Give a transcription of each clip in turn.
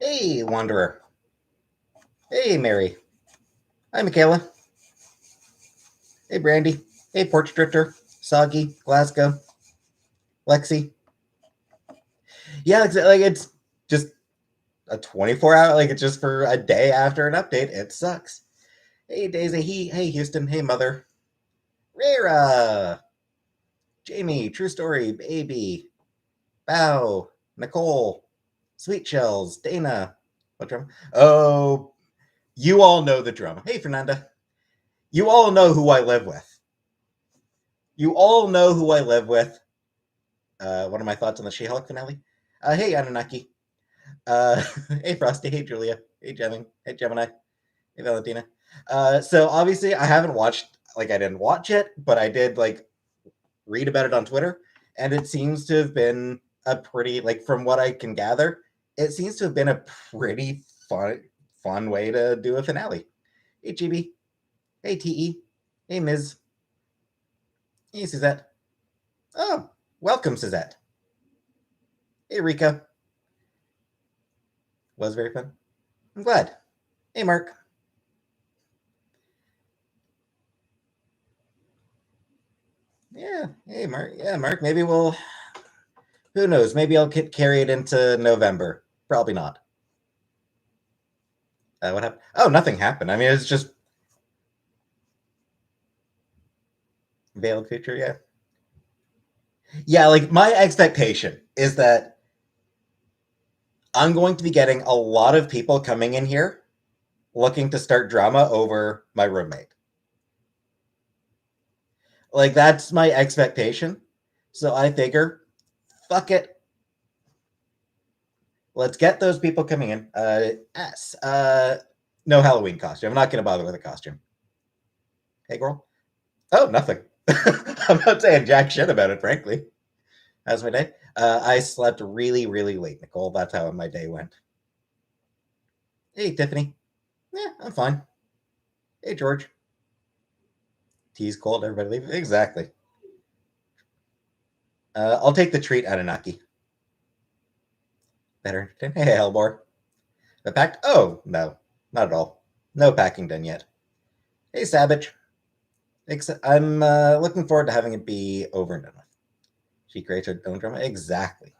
Hey, Wanderer. Hey, Mary. Hi, Michaela. Hey, Brandy. Hey, Porch Drifter. Soggy. Glasgow. Lexi. Yeah, it's just a 24-hour, like it's just for a day after an update. It sucks. Hey, Daisy. Hey, Houston. Hey, Mother. Rara. Jamie. True Story. Baby. Bow. Nicole. Sweet Shells. Dana. What drama? Oh, you all know the drama. Hey, Fernanda. You all know who I live with. You all know who I live with. What are my thoughts on the She-Hulk finale? Hey, Anunnaki. Uh, hey, Frosty. Hey, Julia. Hey, Gemini. Hey, Gemini. Hey, Valentina. So obviously, I haven't watched. Like, I didn't watch it, but I did like read about it on Twitter, and it seems to have been a pretty, like, from what I can gather, it seems to have been a pretty fun way to do a finale. Hey, GB. Hey, Te. Hey, Ms. Hey, Suzette. Oh, welcome, Suzette. Hey, Rika. Was very fun. I'm glad. Hey, Mark. Yeah. Hey, Mark. Yeah, Mark. Maybe we'll. Who knows? Maybe I'll carry it into November. Probably not. What happened? Oh, nothing happened. I mean, it's just veiled future. Yeah. Yeah. Like my expectation is that I'm going to be getting a lot of people coming in here looking to start drama over my roommate. Like that's my expectation. So I figure, fuck it. Let's get those people coming in. S. No Halloween costume. I'm not going to bother with a costume. Hey, girl. Oh, nothing. I'm not saying jack shit about it, frankly. How's my day? I slept really, really late, Nicole. That's how my day went. Hey, Tiffany. Yeah, I'm fine. Hey, George. Tea's cold. Everybody leave. Exactly. I'll take the treat, Anunnaki. Better. Hey, Hellbore. The packed? Oh, no. Not at all. No packing done yet. Hey, Savage. I'm looking forward to having it be over and done with. She creates her own drama. Exactly.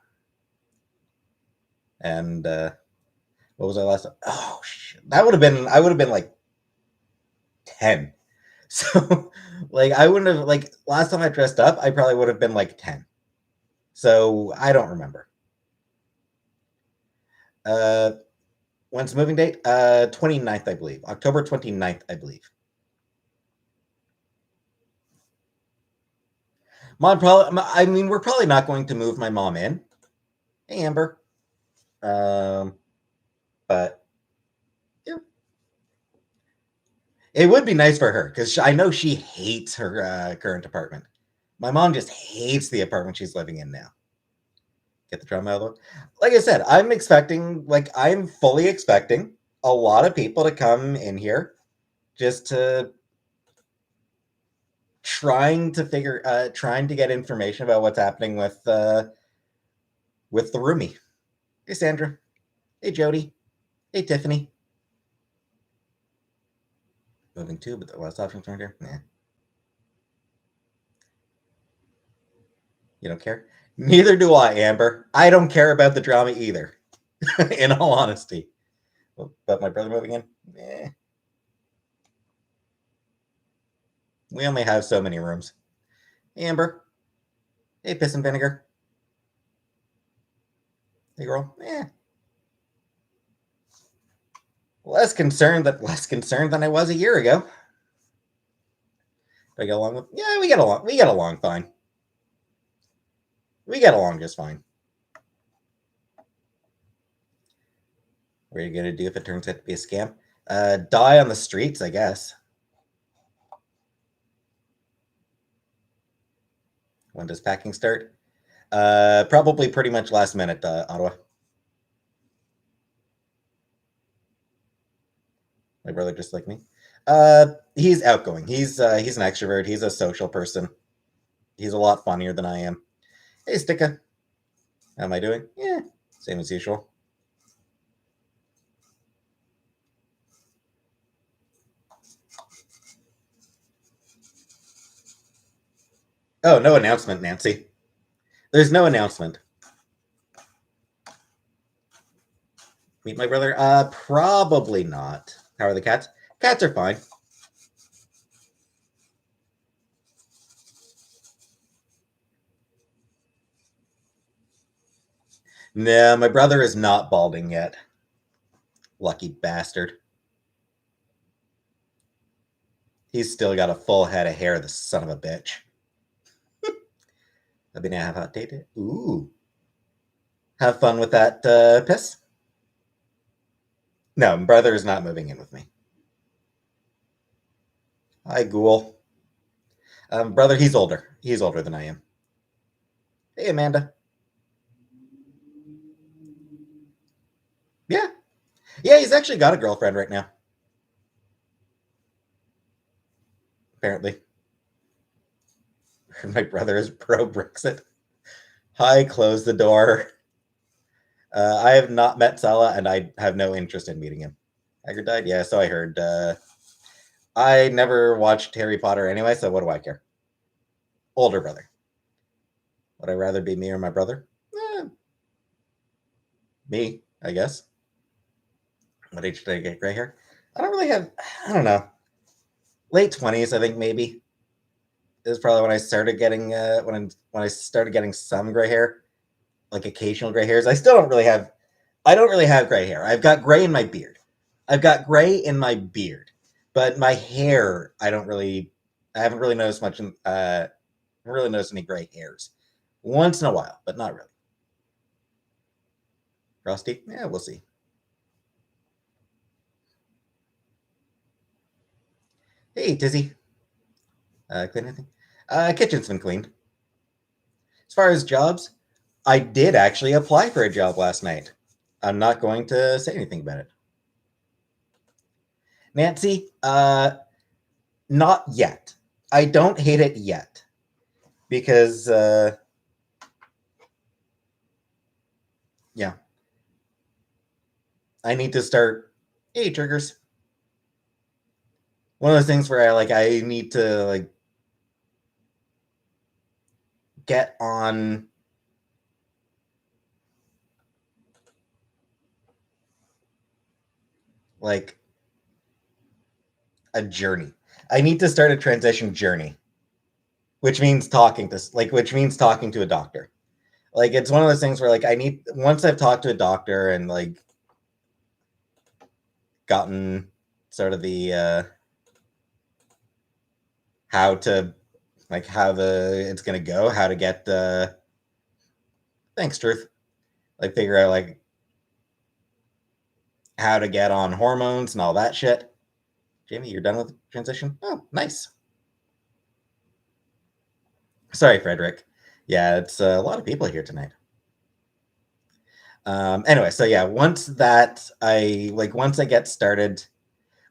And what was our last? Oh, shit. That would have been. I would have been like 10. So, like, I wouldn't have, like, last time I dressed up, I probably would have been like 10. So, I don't remember. Uh, when's the moving date? 29th, I believe. October 29th, I believe. I mean, we're probably not going to move my mom in. Hey, Amber. Um, but yeah, it would be nice for her because I know she hates her current apartment. My mom just hates the apartment she's living in now. Get the drama out of the way. Like I said, I'm fully expecting a lot of people to come in here just to trying to get information about what's happening with the roomie. Hey, Sandra. Hey, Jody. Hey, Tiffany. Moving too, but the last option right here. Nah, you don't care. Neither do I, Amber. I don't care about the drama either. In all honesty, but my brother moving in. Eh, we only have so many rooms. Hey, Amber. Hey, piss and vinegar. Hey, girl. Less concerned than I was a year ago. Do I get along with? Yeah, we get along. We get along fine. We get along just fine. What are you gonna do if it turns out to be a scam? Die on the streets, I guess. When does packing start? Probably pretty much last minute, Ottawa. My brother just like me. He's outgoing. He's an extrovert. He's a social person. He's a lot funnier than I am. Hey, Sticka. How am I doing? Yeah, same as usual. Oh, no announcement, Nancy. There's no announcement. Meet my brother? Probably not. How are the cats? Cats are fine. No, my brother is not balding yet. Lucky bastard. He's still got a full head of hair, the son of a bitch. I've been have hot date. Ooh. Have fun with that piss? No, my brother is not moving in with me. Hi, ghoul. Brother, he's older. He's older than I am. Hey, Amanda. Yeah. Yeah, he's actually got a girlfriend right now. Apparently. My brother is pro Brexit. Hi, close the door. I have not met Salah, and I have no interest in meeting him. Hagrid died? Yeah, so I heard. I never watched Harry Potter anyway, so what do I care? Older brother. Would I rather be me or my brother? Me, I guess. What age did I get gray hair? I don't really have. I don't know. Late 20s, I think maybe is probably when I started getting when I started getting some gray hair, like occasional gray hairs. I still don't really have. I don't really have gray hair. I've got gray in my beard. I've got gray in my beard, but my hair, I don't really. I haven't really noticed much. Haven't really noticed any gray hairs. Once in a while, but not really. Frosty? Yeah, we'll see. Hey, Tizzy. Clean anything? Kitchen's been cleaned. As far as jobs, I did actually apply for a job last night. I'm not going to say anything about it. Nancy, not yet. I don't hate it yet because, yeah, I need to start. Hey, triggers. One of those things where I need to get on like a journey. I need to start a transition journey, which means which means talking to a doctor. Like it's one of those things where I need once I've talked to a doctor and gotten sort of the how to how the it's gonna go, how to get thanks, truth. Figure out how to get on hormones and all that shit. Jamie, you're done with the transition? Oh, nice. Sorry, Frederick. Yeah, it's a lot of people here tonight. Anyway, so yeah, once I get started,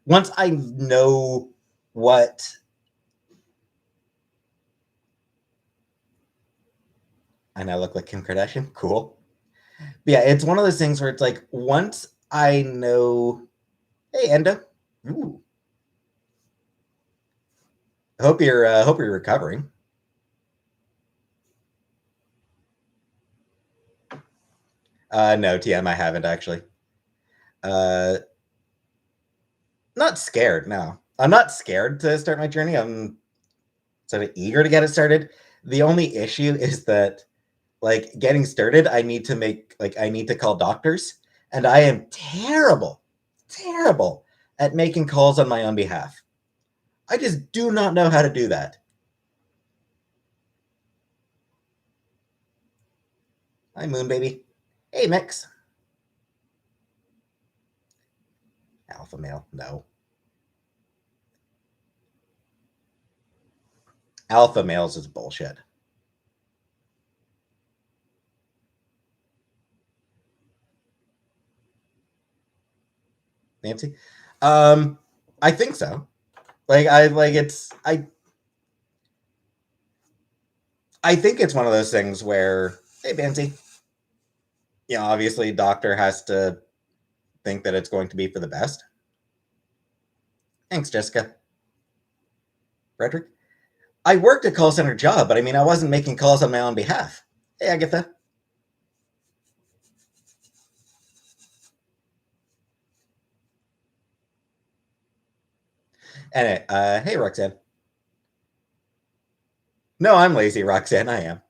once I know what I now look like Kim Kardashian, cool. But yeah, it's one of those things where it's once I know, hey Endo, ooh, hope you're recovering. No, TM, I haven't actually. Uh, not scared. No, I'm not scared to start my journey. I'm sort of eager to get it started. The only issue is that getting started, I need to call doctors, and I am terrible at making calls on my own behalf. I just do not know how to do that. Hi, Moon Baby. Hey, Mix. Alpha male. No. Alpha males is bullshit. Nancy? I think so. I think it's one of those things where, hey, Bancy, obviously, doctor has to think that it's going to be for the best. Thanks, Jessica. Frederick? I worked a call center job, but I mean, I wasn't making calls on my own behalf. Hey, Agatha. And hey, Roxanne. No, I'm lazy, Roxanne. I am.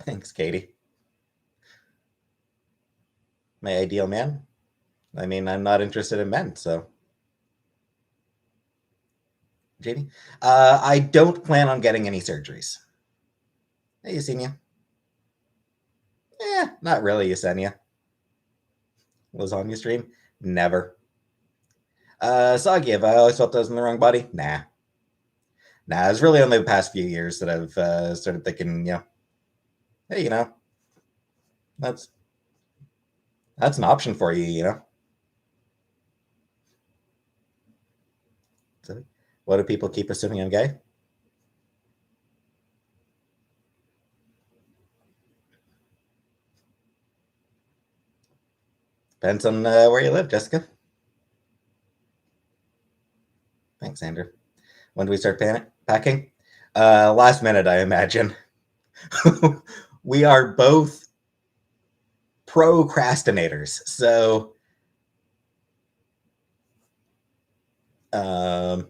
Thanks, Katie. My ideal man. I mean, I'm not interested in men, so. Jamie? I don't plan on getting any surgeries. Hey, Yesenia. Not really, Yesenia. Lasagna stream? Never. Soggy, have I always felt I was in the wrong body? Nah. Nah, it's really only the past few years that I've started thinking, hey, that's that's an option for you. So, what do people keep assuming I'm gay? Depends on where you live, Jessica. Thanks, Andrew. When do we start packing? Last minute, I imagine. We are both procrastinators, so um,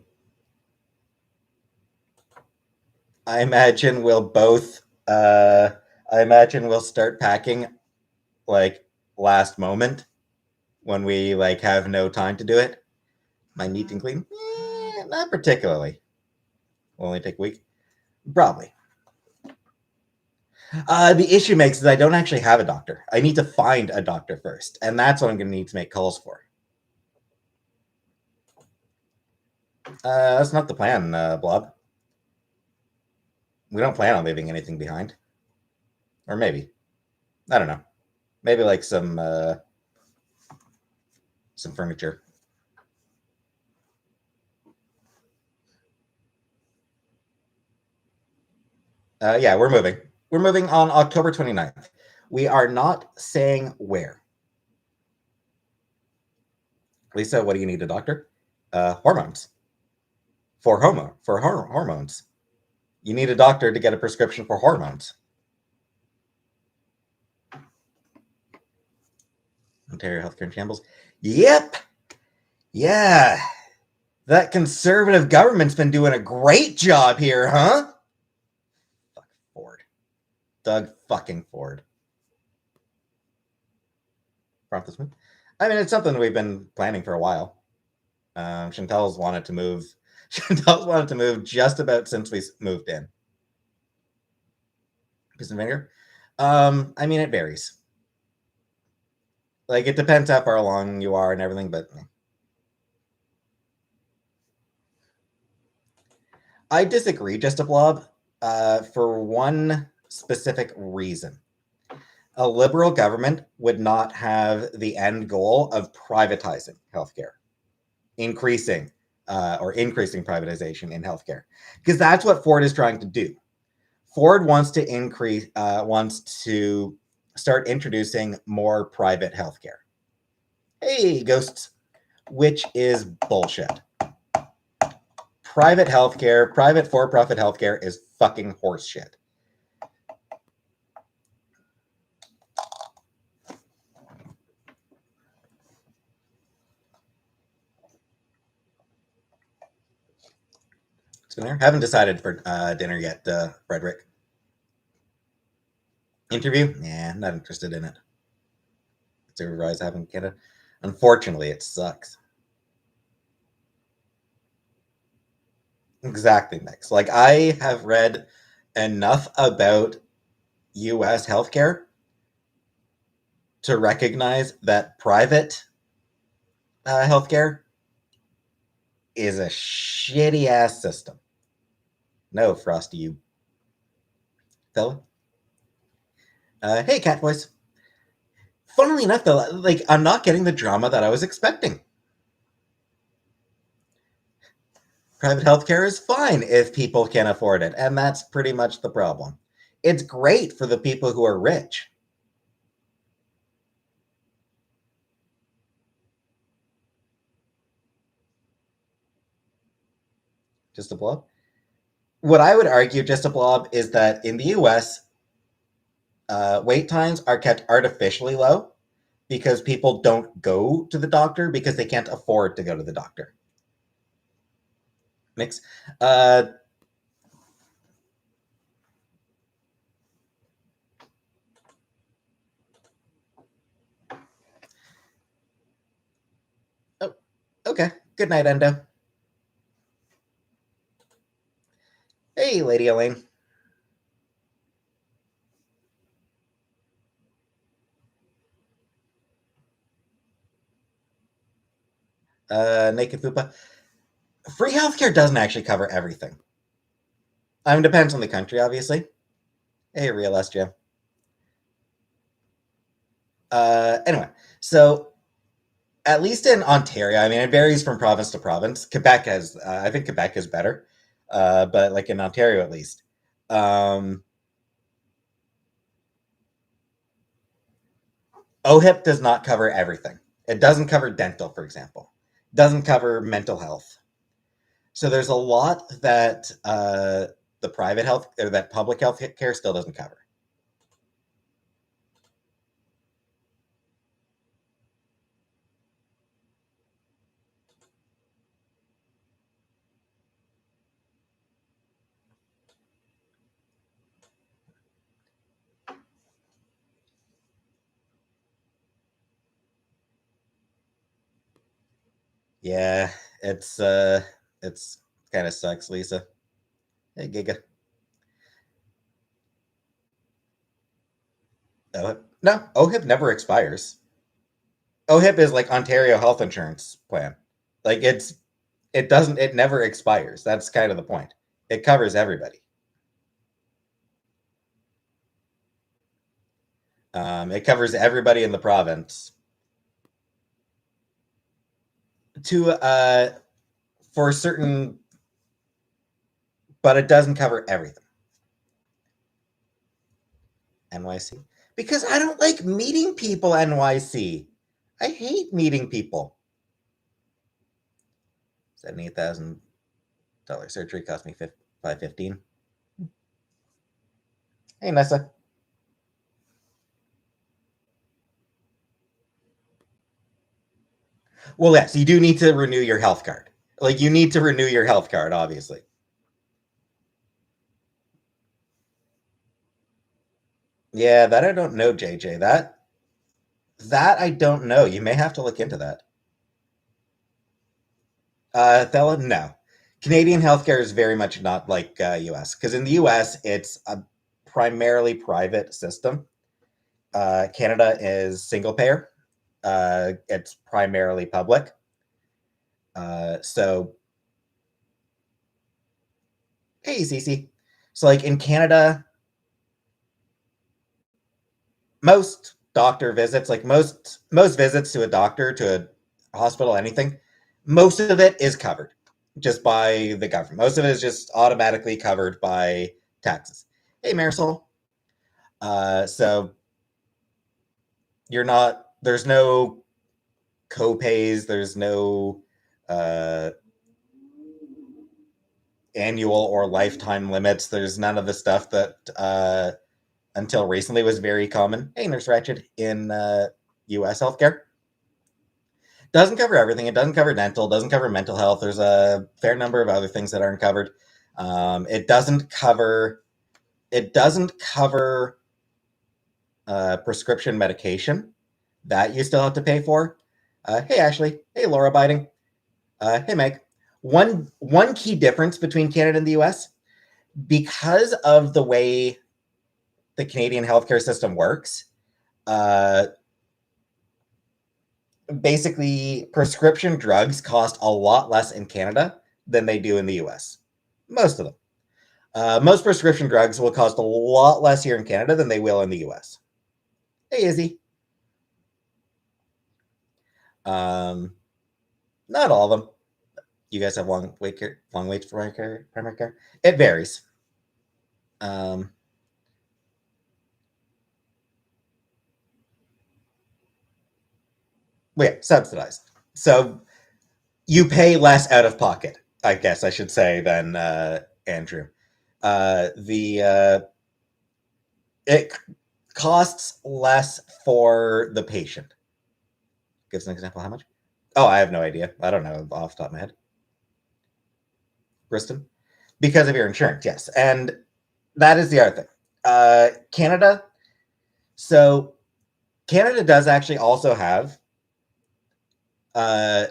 I imagine we'll both. I imagine we'll start packing like last moment when we like have no time to do it. My neat and clean, not particularly. Will only take a week, probably. The issue makes is I don't actually have a doctor. I need to find a doctor first, and that's what I'm going to need to make calls for. That's not the plan, Blob. We don't plan on leaving anything behind, or maybe I don't know. Maybe like some furniture. Yeah, we're moving. We're moving on October 29th. We are not saying where. Lisa, what do you need a doctor? Hormones. For hormones. You need a doctor to get a prescription for hormones. Ontario healthcare in shambles. Yep. Yeah. That conservative government's been doing a great job here, huh? Fuck Ford. Doug fucking Ford. Prompt this one. I mean, it's something we've been planning for a while. Chantel's wanted to move. Chantel's wanted to move just about since we moved in. Piece of vinegar. I mean, it varies. Like, it depends how far along you are and everything, but I disagree, just a blob, for one specific reason. A liberal government would not have the end goal of privatizing healthcare, increasing increasing privatization in healthcare, because that's what Ford is trying to do. Ford wants to start introducing more private healthcare. Hey, ghosts, which is bullshit. Private healthcare, private for-profit healthcare is fucking horseshit. Dinner? Haven't decided for dinner yet, Frederick. Interview? Yeah, not interested in it. Supervise having Canada. Unfortunately, it sucks. Exactly, Mix. Like, I have read enough about US healthcare to recognize that private healthcare is a shitty ass system. No, Frosty, you fella. Hey, cat voice. Funnily enough, though, like, I'm not getting the drama that I was expecting. Private healthcare is fine if people can afford it, and that's pretty much the problem. It's great for the people who are rich. Just a blob. What I would argue, just a blob, is that in the US, wait times are kept artificially low because people don't go to the doctor because they can't afford to go to the doctor. Mix. Oh, okay. Good night, Endo. Hey, Lady Elaine. Naked Fupa. Free healthcare doesn't actually cover everything. I mean, depends on the country, obviously. Hey, Real SJ. Anyway, so at least in Ontario, I mean, it varies from province to province. Quebec has, I think Quebec is better, but like in Ontario at least. OHIP does not cover everything. It doesn't cover dental, for example. It doesn't cover mental health. So there's a lot that the private health or that public health care still doesn't cover. Yeah, it's kind of sucks, Lisa. Hey, Giga. OHIP? No, OHIP never expires. OHIP is like Ontario health insurance plan. Like it never expires. That's kind of the point. It covers everybody. It covers everybody in the province to for certain, but it doesn't cover everything. NYC, because I don't like meeting people. NYC, I hate meeting people. $78,000 surgery cost me $515. Hey, Nessa. Well, yes, you do need to renew your health card. Like you need to renew your health card, obviously. Yeah, that I don't know, JJ. That I don't know. You may have to look into that. Thella, no. Canadian healthcare is very much not like US because in the US it's a primarily private system. Canada is single payer. It's primarily public. So, hey, Cece. So, like in Canada, most doctor visits, like most visits to a doctor, to a hospital, anything, most of it is covered just by the government. Most of it is just automatically covered by taxes. Hey, Marisol. So you're not. There's no co-pays. There's no uh, annual or lifetime limits. There's none of the stuff that until recently was very common. Hey, Nurse Ratchet in U.S. healthcare. Doesn't cover everything. It doesn't cover dental. Doesn't cover mental health. There's a fair number of other things that aren't covered. It doesn't cover. It doesn't cover prescription medication that you still have to pay for. Hey Ashley. Hey Laura Biding. Hey Meg. One key difference between Canada and the U.S. because of the way the Canadian healthcare system works. Basically, prescription drugs cost a lot less in Canada than they do in the US. Most of them. Most prescription drugs will cost a lot less here in Canada than they will in the US. Hey, Izzy. Not all of them. You guys have long waits for primary care. It varies. Um, yeah, subsidized. So you pay less out of pocket. I guess I should say than Andrew. It costs less for the patient. Gives an example. How much? Oh, I have no idea. I don't know off the top of my head. Kristen, because of your insurance, yes, and that is the other thing. Canada. So Canada does actually also have uh,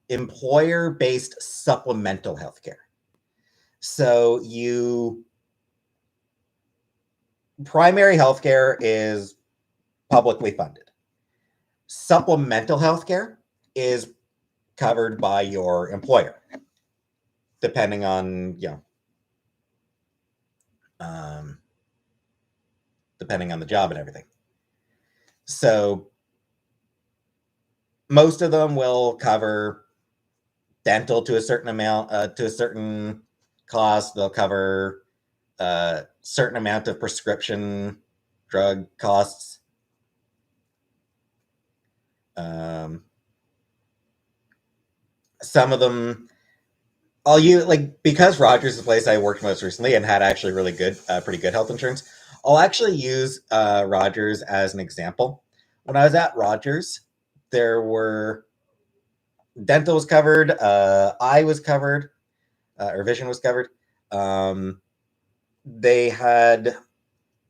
employer-based supplemental healthcare. So primary healthcare is publicly funded. Supplemental healthcare is covered by your employer, depending on um, depending on the job and everything. So most of them will cover dental to a certain amount, to a certain cost. They'll cover a certain amount of prescription drug costs. Some of them, I'll use like because Rogers is the place I worked most recently and had actually really good, pretty good health insurance. I'll actually use Rogers as an example. When I was at Rogers, there were dental was covered, eye was covered, or vision was covered. They had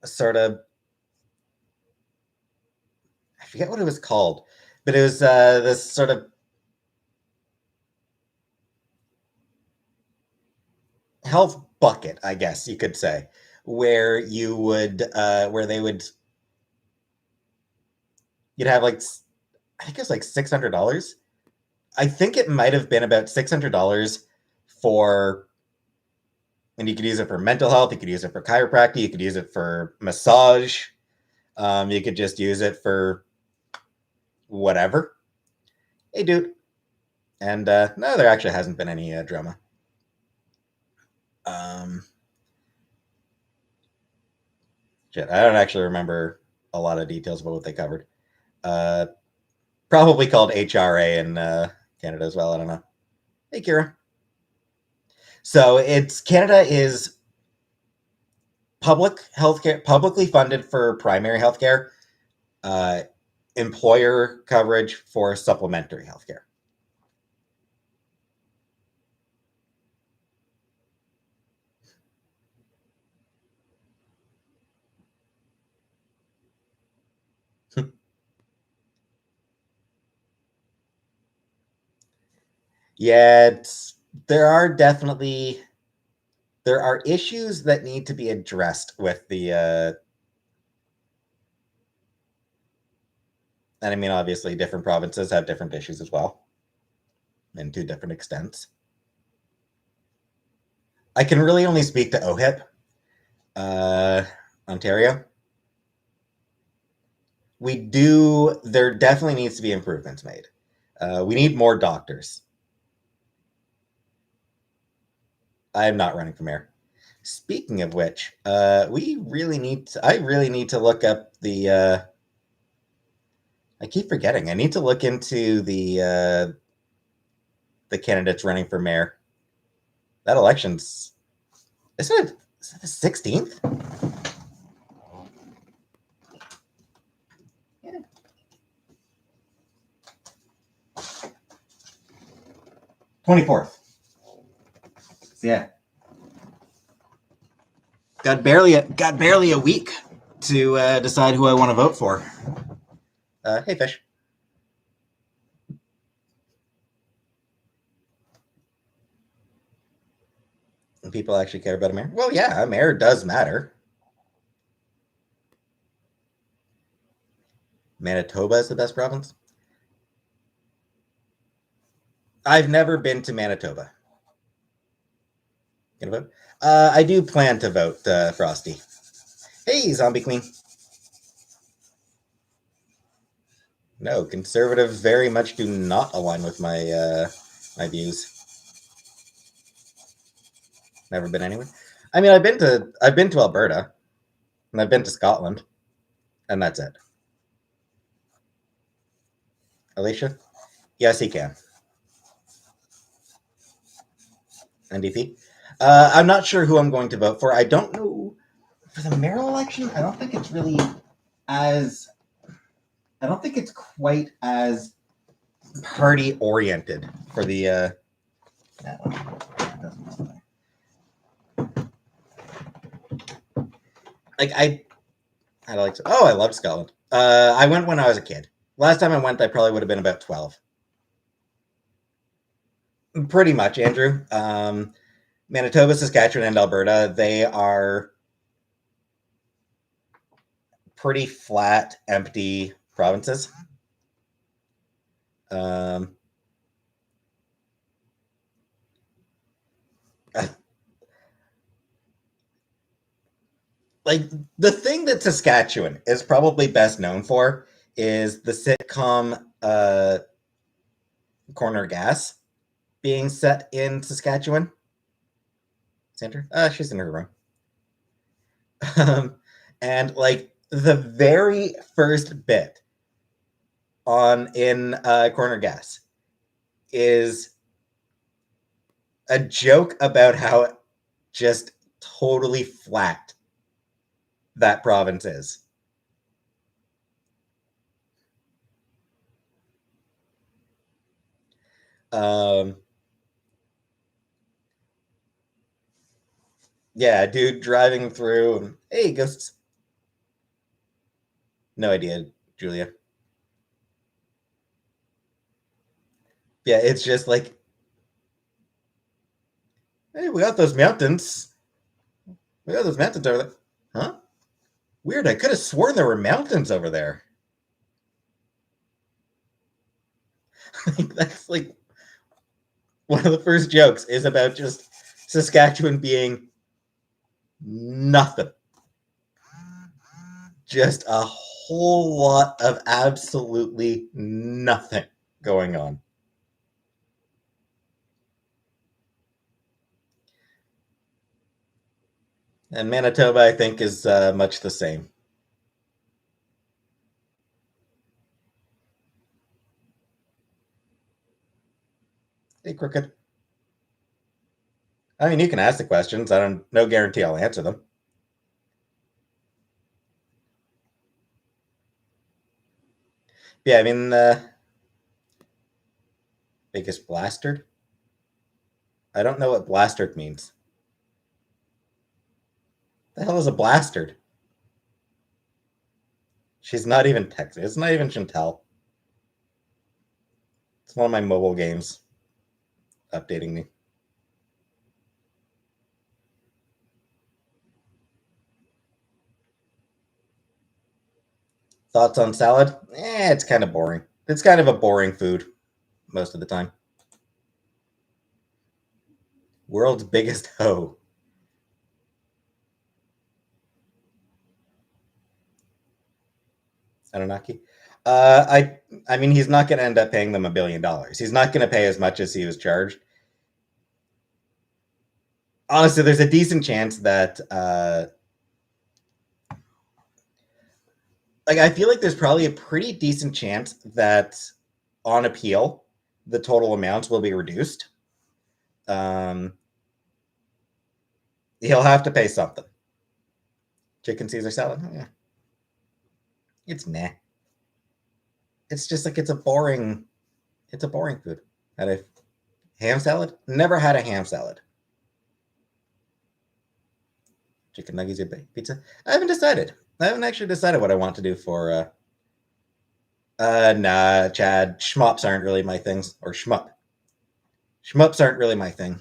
a sort of, I forget what it was called, but it was this sort of health bucket, I guess you could say, where you would where they would you'd have like, I think it was like $600. I think it might have been about $600 for, and you could use it for mental health, you could use it for chiropractic, you could use it for massage, you could just use it for whatever. Hey, dude. And no, there actually hasn't been any drama. Um, Shit, I don't actually remember a lot of details about what they covered. Uh, Probably called HRA in Canada as well. I don't know. Hey, Kira. So it's Canada is public healthcare, publicly funded for primary healthcare, uh, employer coverage for supplementary healthcare. Yeah, there are definitely there are issues that need to be addressed with the and I mean obviously different provinces have different issues as well, and to different extents. I can really only speak to OHIP, uh, Ontario. There definitely needs to be improvements made. We need more doctors. I am not running for mayor. Speaking of which, I really need to look up I keep forgetting. I need to look into the candidates running for mayor. That election's, is it the 16th? Yeah. 24th. Yeah. Got barely a week to decide who I want to vote for. Hey, Fish. And people actually care about a mayor? Well, yeah, a mayor does matter. Manitoba is the best province. I've never been to Manitoba. Gonna vote? I do plan to vote Frosty. Hey, Zombie Queen. No, conservatives very much do not align with my views. Never been anywhere. I mean, I've been to Alberta, and I've been to Scotland, and that's it. Alicia, yes, he can. NDP. I'm not sure who I'm going to vote for. I don't know. For the mayoral election, I don't think it's really as... I don't think it's quite as party oriented for the... that one. That doesn't like I like. Oh, I love Scotland. I went when I was a kid. Last time I went, I probably would have been about 12. Pretty much, Andrew. Manitoba, Saskatchewan, and Alberta, they are pretty flat, empty provinces. Like, the thing that Saskatchewan is probably best known for is the sitcom Corner Gas being set in Saskatchewan. Sandra? She's in her room. And like the very first bit in Corner Gas is a joke about how just totally flat that province is. Yeah, dude driving through. Hey, ghosts. No idea, Julia. Yeah, it's just like, hey, we got those mountains. We got those mountains over there. Huh? Weird. I could have sworn there were mountains over there. That's like one of the first jokes is about just Saskatchewan being nothing. Just a whole lot of absolutely nothing going on. And Manitoba, I think, is much the same. Hey, Crooked. I mean, you can ask the questions. No guarantee I'll answer them. Yeah, I mean, biggest blastard? I don't know what blastard means. The hell is a blastard? She's not even Texas. It's not even Chantel. It's one of my mobile games updating me. Thoughts on salad? It's kind of boring. It's kind of a boring food most of the time. World's biggest hoe. Anunnaki. I mean, he's not going to end up paying them $1 billion. He's not going to pay as much as he was charged. Honestly, there's a decent chance that, like, I feel like there's probably a pretty decent chance that on appeal, the total amounts will be reduced. He'll have to pay something. Chicken Caesar salad? Yeah. It's nah. It's just like it's a boring food. And if ham salad? Never had a ham salad. Chicken nuggets or pizza? I haven't decided. I haven't actually decided what I want to do for nah, Chad. Schmups aren't really my things. Or shmup. Shmups aren't really my thing.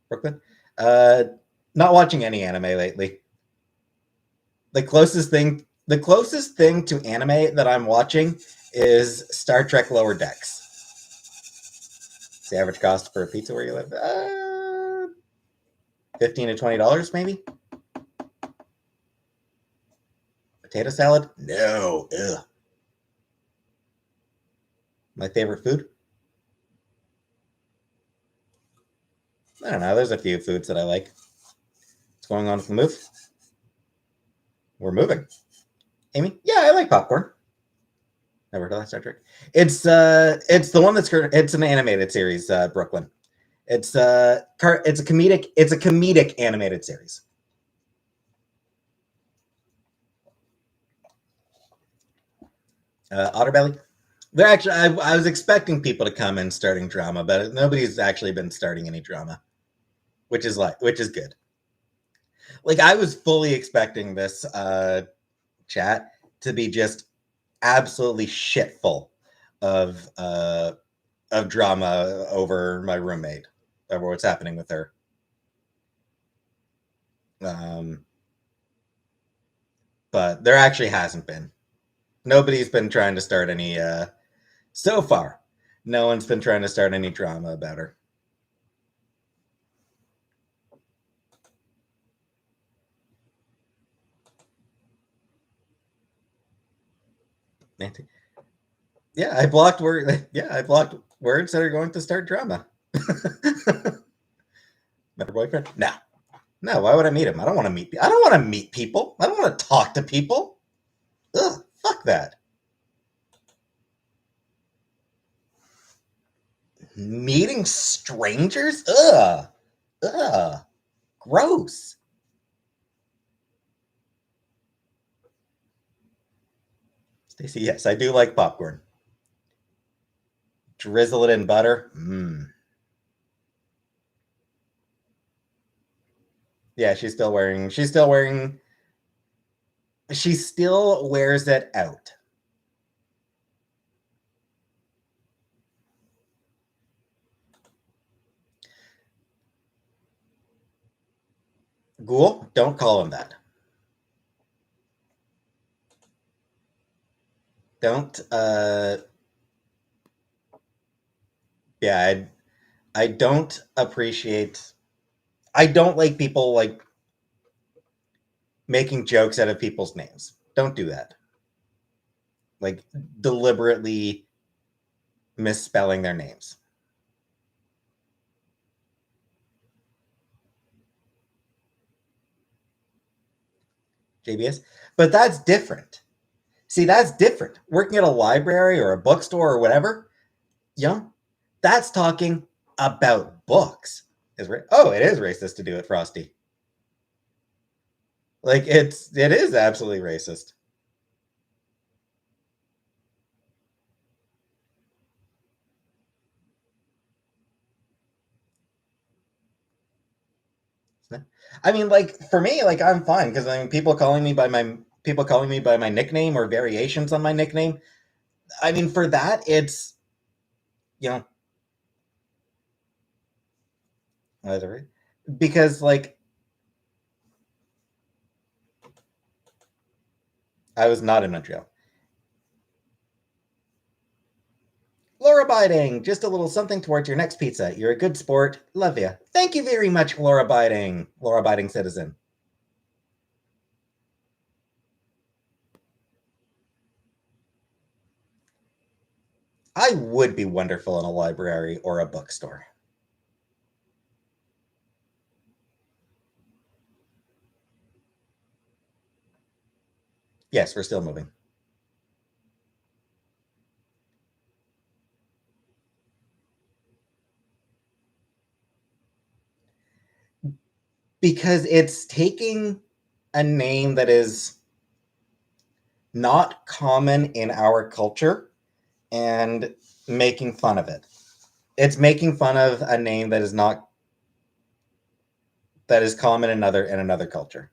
Brooklyn? Not watching any anime lately. The closest thing to anime that I'm watching is Star Trek Lower Decks. It's the average cost for a pizza where you live. $15 to $20, maybe. Potato salad? No. Ugh. My favorite food? I don't know. There's a few foods that I like. What's going on with the move? We're moving. Amy? Yeah, I like popcorn. Never heard of that Star Trek. It's the one it's an animated series, Brooklyn. It's a comedic animated series. Otterbelly. They're actually. I was expecting people to come in starting drama, but nobody's actually been starting any drama, which is good. Like I was fully expecting this chat to be just absolutely shitful of drama over my roommate, over what's happening with her. But there actually hasn't been. Nobody's been trying to start any so far. No one's been trying to start any drama about her. Nancy. Yeah, I blocked word. Yeah, I blocked words that are going to start drama. Met her boyfriend? No, no. Why would I meet him? I don't want to meet. I don't want to meet people. I don't want to talk to people. Ugh, fuck that. Meeting strangers? Ugh, ugh, gross. Stacy, yes, I do like popcorn. Drizzle it in butter. Mmm. Yeah, she's still wearing. She still wears it out. Ghoul, don't call him that. Don't. Yeah, I don't appreciate. I don't like people like making jokes out of people's names. Don't do that. Like deliberately misspelling their names. JBS. But that's different. See, that's different. Working at a library or a bookstore or whatever, you know, that's talking about books. Oh, it is racist to do it, Frosty. Like it is absolutely racist. I mean, like for me, like I'm fine because I mean, people calling me by my nickname or variations on my nickname. I mean, for that, it's you know, because like I was not in Montreal. Laura Biding, just a little something towards your next pizza. You're a good sport. Love you. Thank you very much, Laura Biding. Laura Biding citizen. I would be wonderful in a library or a bookstore. Yes, we're still moving. Because it's taking a name that is not common in our culture and making fun of it. It's making fun of a name that is not that is common in another culture.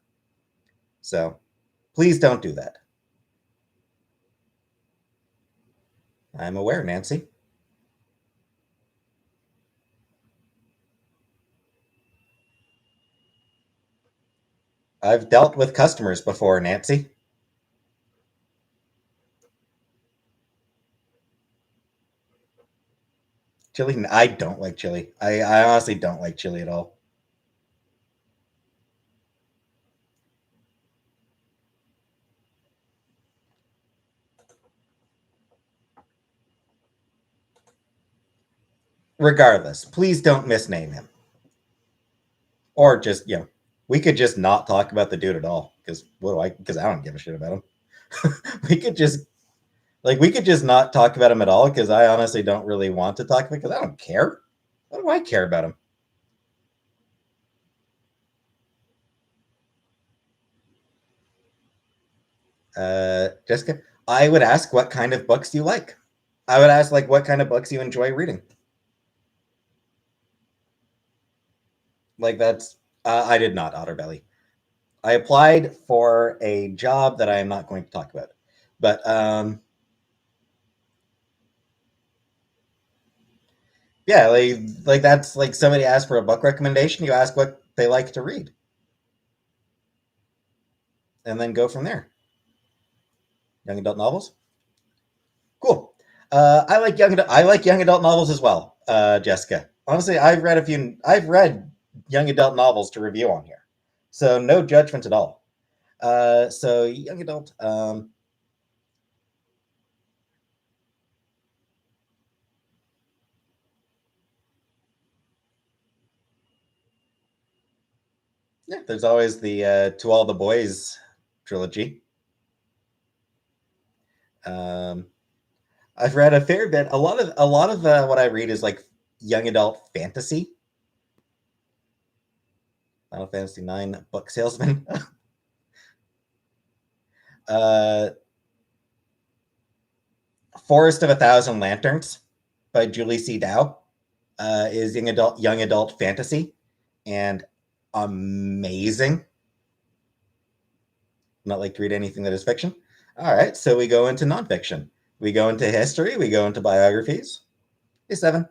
So please don't do that. I'm aware, Nancy. I've dealt with customers before, Nancy. Chili? I don't like chili. I honestly don't like chili at all. Regardless, please don't misname him. Or just, we could just not talk about the dude at all. Because I don't give a shit about him. we could just, we could just not talk about him at all because I honestly don't really want to talk about because I don't care. What do I care about him? Jessica, I would ask what kind of books you like. I would ask like what kind of books you enjoy reading. Like that's I did not Otterbelly. I applied for a job that I am not going to talk about. But yeah, like that's like somebody asked for a book recommendation, you ask what they like to read and then go from there. Young adult novels? Cool. I like young adult novels as well, Jessica. Honestly, I've read young adult novels to review on here. So no judgment at all. So young adult yeah, there's always the To All the Boys trilogy. Um, I've read a fair bit. A lot of what I read is like young adult fantasy. Final Fantasy IX book salesman. uh, Forest of a Thousand Lanterns by Julie C. Dow is young adult fantasy and amazing. Not like to read anything that is fiction. All right, so we go into nonfiction. We go into history. We go into biographies. Hey, Seven.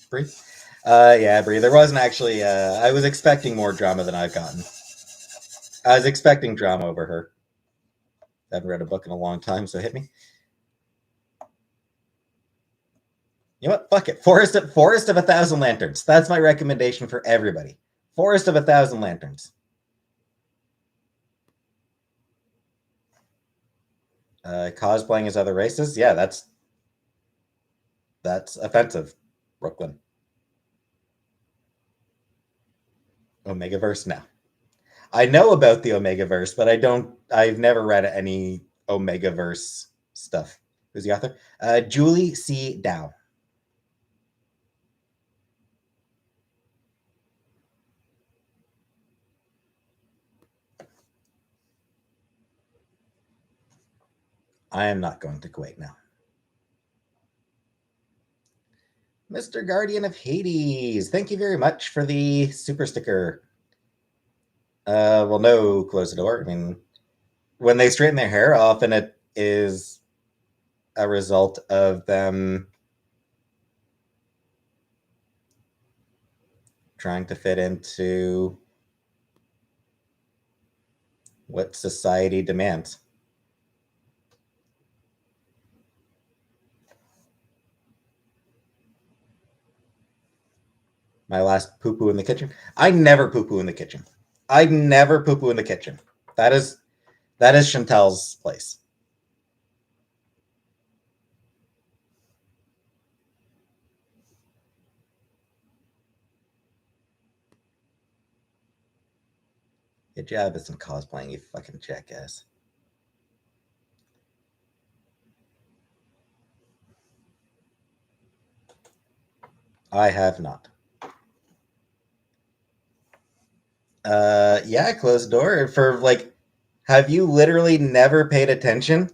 Bree. Yeah, Bree. There wasn't actually. I was expecting more drama than I've gotten. I was expecting drama over her. I haven't read a book in a long time, so hit me. You know what? Fuck it. Forest of a Thousand Lanterns. That's my recommendation for everybody. Forest of a Thousand Lanterns. Cosplaying as other races. Yeah, that's offensive. Brooklyn. Omegaverse now. I know about the Omegaverse, but I don't. I've never read any Omegaverse stuff. Who's the author? Julie C. Dow. I am not going to Kuwait now. Mr. Guardian of Hades, thank you very much for the super sticker. Well, no, close the door. I mean, when they straighten their hair, often it is a result of them trying to fit into what society demands. My last poo poo in the kitchen. I never poo poo in the kitchen. I never poo poo in the kitchen. That is that is Chantel's place. Good job at some cosplaying, you fucking jackass. I have not. Yeah, close the door for like. Have you literally never paid attention?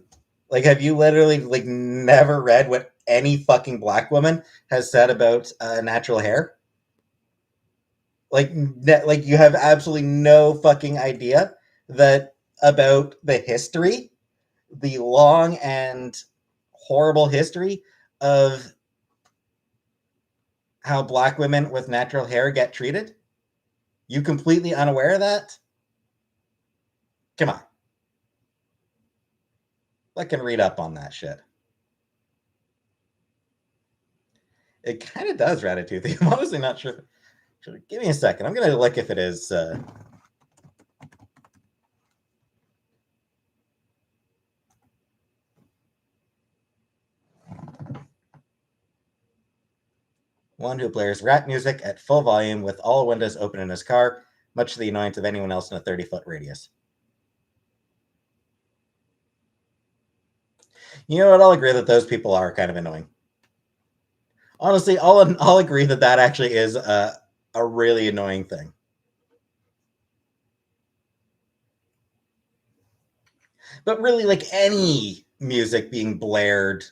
Like, have you literally like never read what any fucking black woman has said about natural hair? Like you have absolutely no fucking idea that about the history, the long and horrible history of how black women with natural hair get treated. You completely unaware of that? Come on. I can read up on that shit. It kind of does Ratatouille. I'm honestly not sure. Give me a second. I'm gonna look if it is. One who blares rap music at full volume with all windows open in his car, much to the annoyance of anyone else in a 30-foot radius. You know what? I'll agree that those people are kind of annoying. Honestly, I'll agree that that actually is a really annoying thing. But really, like any music being blared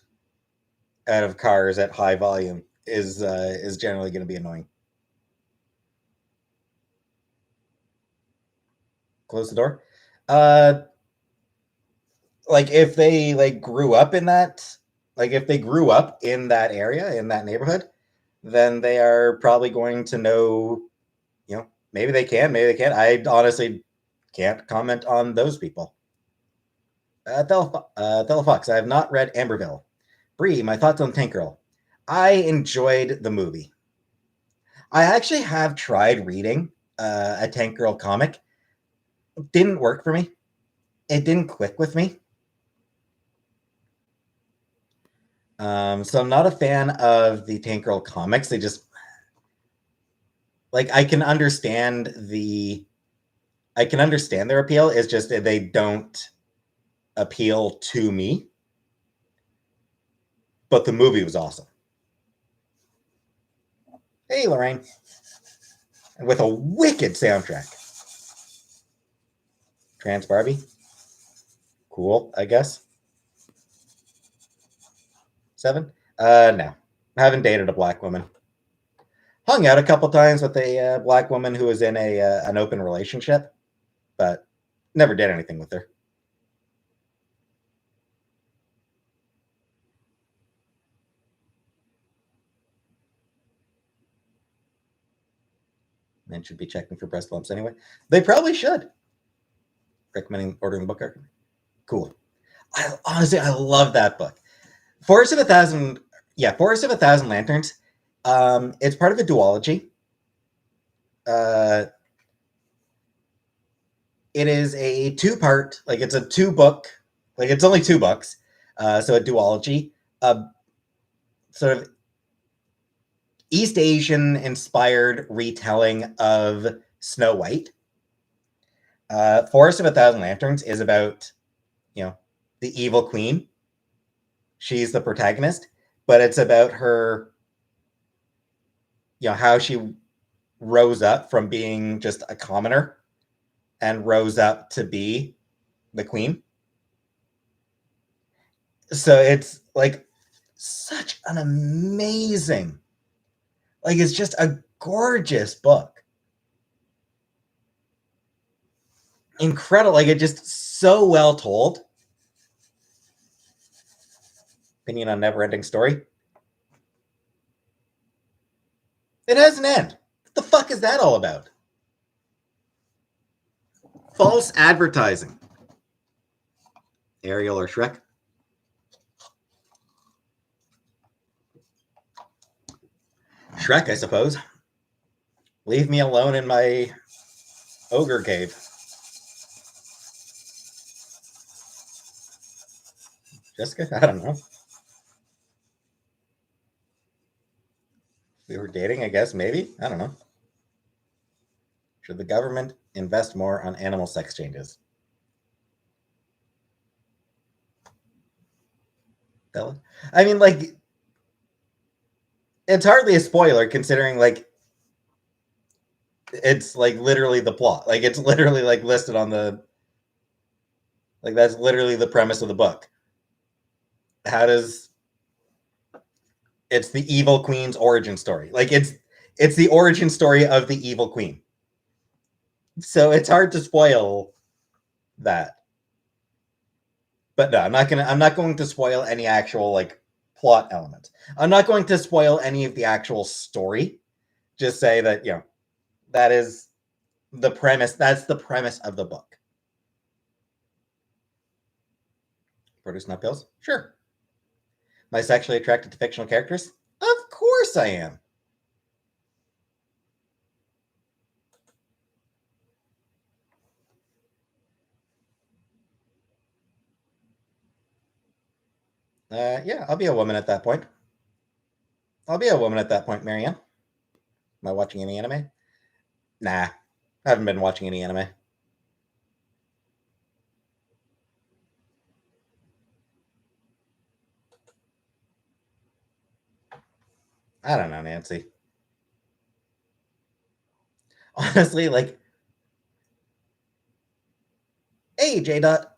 out of cars at high volume is generally going to be annoying. Close the door. Uh, like if they like grew up in that, like if they grew up in that area in that neighborhood, then they are probably going to know. You know, maybe they can, maybe they can't. I honestly can't comment on those people. Fox. I have not read Amberville. Bree, my thoughts on Tank Girl. I enjoyed the movie. I actually have tried reading a Tank Girl comic. It didn't work for me. It didn't click with me. So I'm not a fan of the Tank Girl comics. They just like I can understand their appeal. It's just that they don't appeal to me. But the movie was awesome. Hey, Lorraine, with a wicked soundtrack. Trans Barbie, cool, I guess. Seven? No, I haven't dated a black woman. Hung out a couple times with a black woman who was in a an open relationship, but never did anything with her. Men should be checking for breast lumps anyway. They probably should. Recommending ordering the book. Cool. Honestly, I love that book. Forest of a Thousand, yeah, Forest of a Thousand Lanterns. It's part of a duology. Uh, it is a two-part, like it's a two-book, like it's only two books, so a duology, sort of East Asian inspired retelling of Snow White. Forest of a Thousand Lanterns is about, you know, the evil queen. She's the protagonist, but it's about her, you know, how she rose up from being just a commoner and rose up to be the queen. So it's like such an amazing, like it's just a gorgeous book. Incredible, like it just so well told. Opinion on Never Ending Story. It has an end. What the fuck is that all about? False advertising. Ariel or Shrek? Shrek, I suppose. Leave me alone in my ogre cave. Jessica? I don't know. We were dating, I guess, maybe? I don't know. Should the government invest more on animal sex changes? Bella? I mean, like, it's hardly a spoiler considering, like, it's like literally the plot. Like, it's literally like listed on the, like, that's literally the premise of the book. How does, it's the evil queen's origin story. Like, it's the origin story of the evil queen. So it's hard to spoil that. But no, I'm not going to spoil any actual like plot elements. I'm not going to spoil any of the actual story. Just say that, you know, that is the premise. That's the premise of the book. Produce nut pills? Sure. Am I sexually attracted to fictional characters? Of course I am. Yeah, I'll be a woman at that point. I'll be a woman at that point, Marianne. Am I watching any anime? Nah, I haven't been watching any anime. I don't know, Nancy. Honestly, like, hey, J Dot.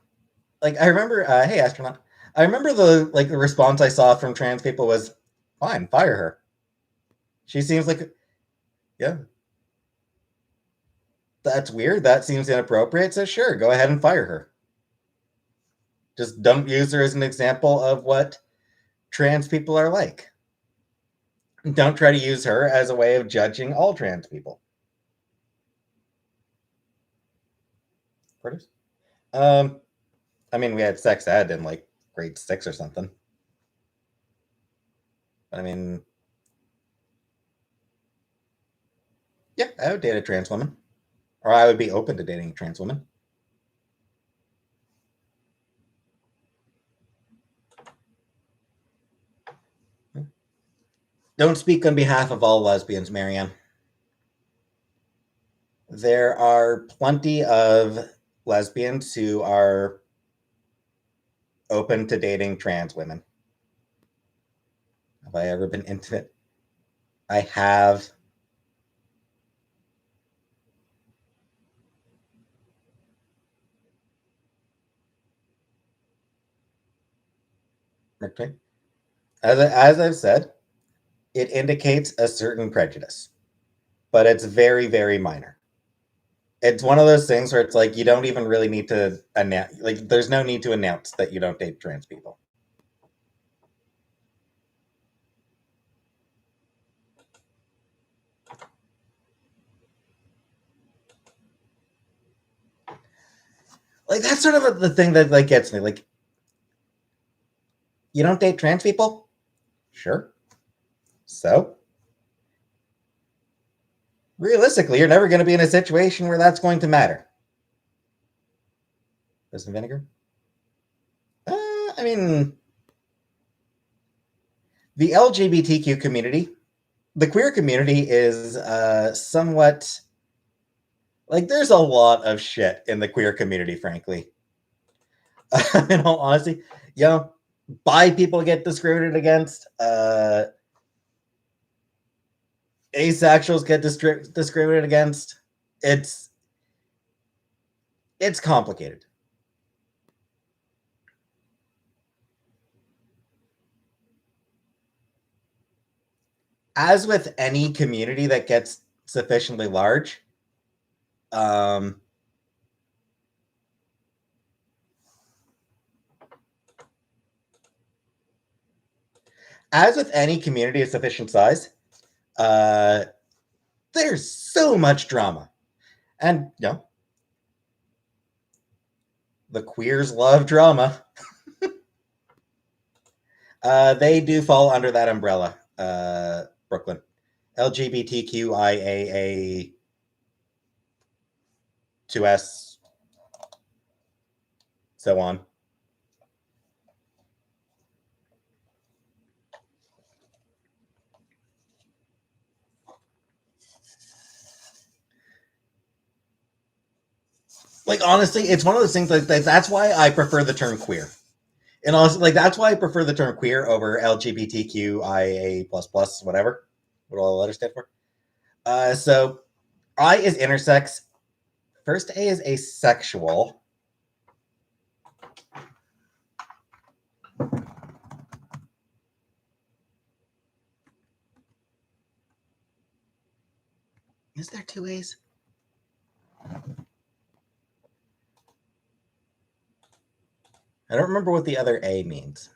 Like, I remember, hey, astronaut. I remember the response I saw from trans people was, fine, fire her. She seems like, yeah, that's weird. That seems inappropriate. So sure, go ahead and fire her. Just don't use her as an example of what trans people are like. Don't try to use her as a way of judging all trans people. Um, I mean, we had sex ed in like grade 6 or something. I mean, yeah, I would date a trans woman, or I would be open to dating a trans woman. Don't speak on behalf of all lesbians, Marianne. There are plenty of lesbians who are open to dating trans women. Have I ever been intimate? I have. Okay. As I've said, it indicates a certain prejudice, but it's very, very minor. It's one of those things where it's like you don't even really need to announce. Like, there's no need to announce that you don't date trans people. Like, that's sort of the thing that like gets me. Like, you don't date trans people? Sure. So realistically, you're never going to be in a situation where that's going to matter. Raisin vinegar? I mean, the LGBTQ community, the queer community is somewhat like there's a lot of shit in the queer community, frankly. In all honesty, you know, bi people get discriminated against, asexuals get discriminated against. It's complicated. As with any community that gets sufficiently large, um, as with any community of sufficient size, uh, there's so much drama, and you know, the queers love drama. They do fall under that umbrella, Brooklyn. LGBTQIA 2S, so on. Like, honestly, it's one of those things that's why I prefer the term queer. And also, like, that's why I prefer the term queer over LGBTQIA plus plus, whatever, what all the letters stand for. So I is intersex. First A is asexual. Is there two A's? I don't remember what the other A means.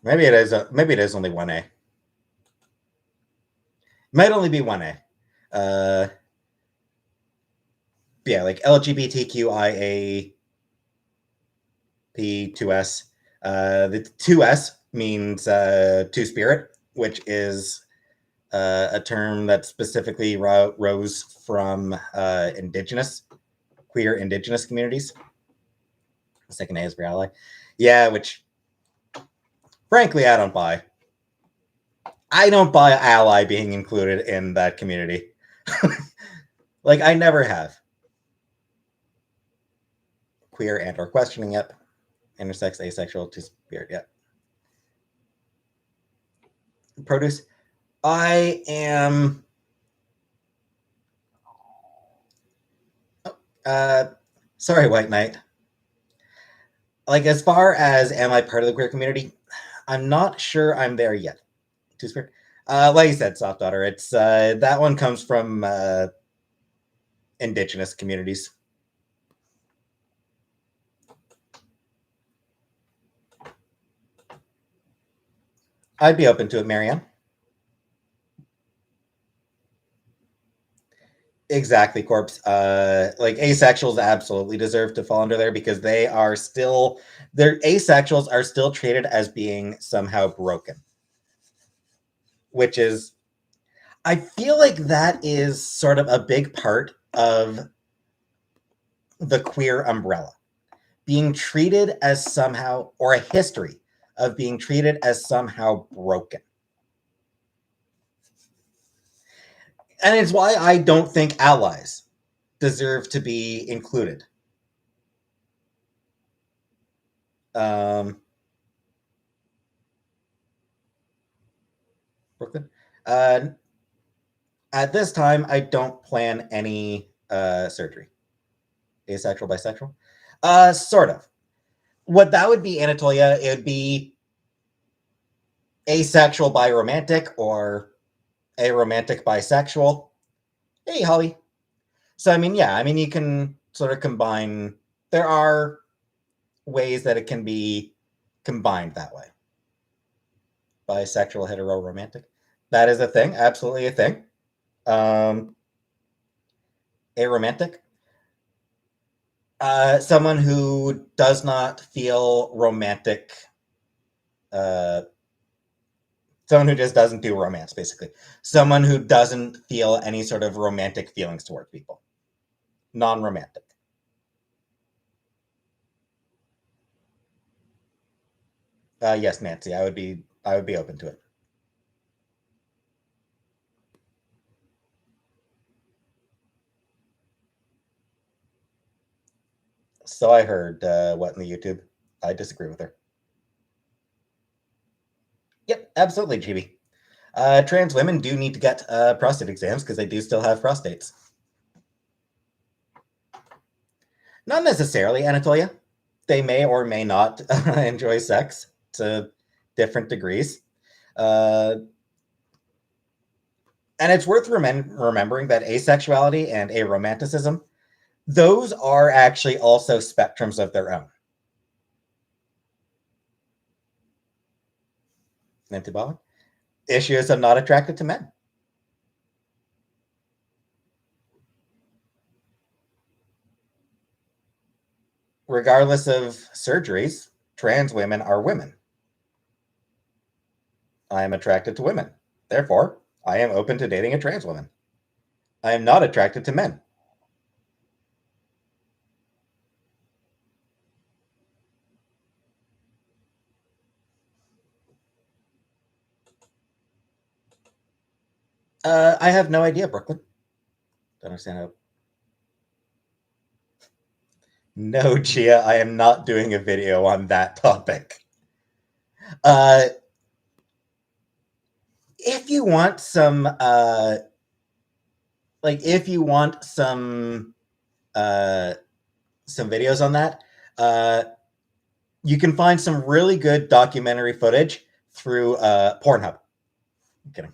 Maybe it is. Maybe it is only one A. It might only be one A. Yeah, like LGBTQIA P2S. The 2S means two spirit, which is a term that specifically rose from queer indigenous communities. The second A is for ally. Yeah, which frankly I don't buy. I don't buy ally being included in that community. Like, I never have. queer and or questioning. Yep. Intersex, asexual, two-spirit. Yep. Produce. I am. Sorry, White Knight. Like, as far as am I part of the queer community, I'm not sure I'm there yet. Two-spirit. Like you said, Soft Daughter. It's that one comes from indigenous communities. I'd be open to it, Marianne. Exactly, Corpse. Like asexuals absolutely deserve to fall under there because they are still their asexuals are still treated as being somehow broken. Which is I feel like that is sort of a big part of the queer umbrella. Being treated as somehow or a history of being treated as somehow broken. And it's why I don't think allies deserve to be included. Brooklyn. At this time, I don't plan any surgery. Asexual, bisexual? Sort of. What that would be, Anatolia, it would be asexual biromantic or aromantic bisexual. Hey, Holly. So, I mean, yeah, I mean, you can sort of combine. There are ways that it can be combined that way. Bisexual, hetero, romantic. That is a thing. Absolutely a thing. Aromantic. Someone who does not feel romantic. Someone who just doesn't do romance, basically. Someone who doesn't feel any sort of romantic feelings toward people. Non-romantic. Yes, Nancy, I would be open to it. So I heard what in the YouTube. I disagree with her. Yep, absolutely, GB. Trans women do need to get prostate exams because they do still have prostates. Not necessarily, Anatolia. They may or may not enjoy sex to different degrees. And it's worth remembering that asexuality and aromanticism, those are actually also spectrums of their own. Antibiotic? Issue is I'm not attracted to men. Regardless of surgeries, trans women are women. I am attracted to women. Therefore, I am open to dating a trans woman. I am not attracted to men. I have no idea, Brooklyn. Don't understand how. No, Gia, I am not doing a video on that topic. If you want some, if you want some videos on that, you can find some really good documentary footage through Pornhub. I'm kidding.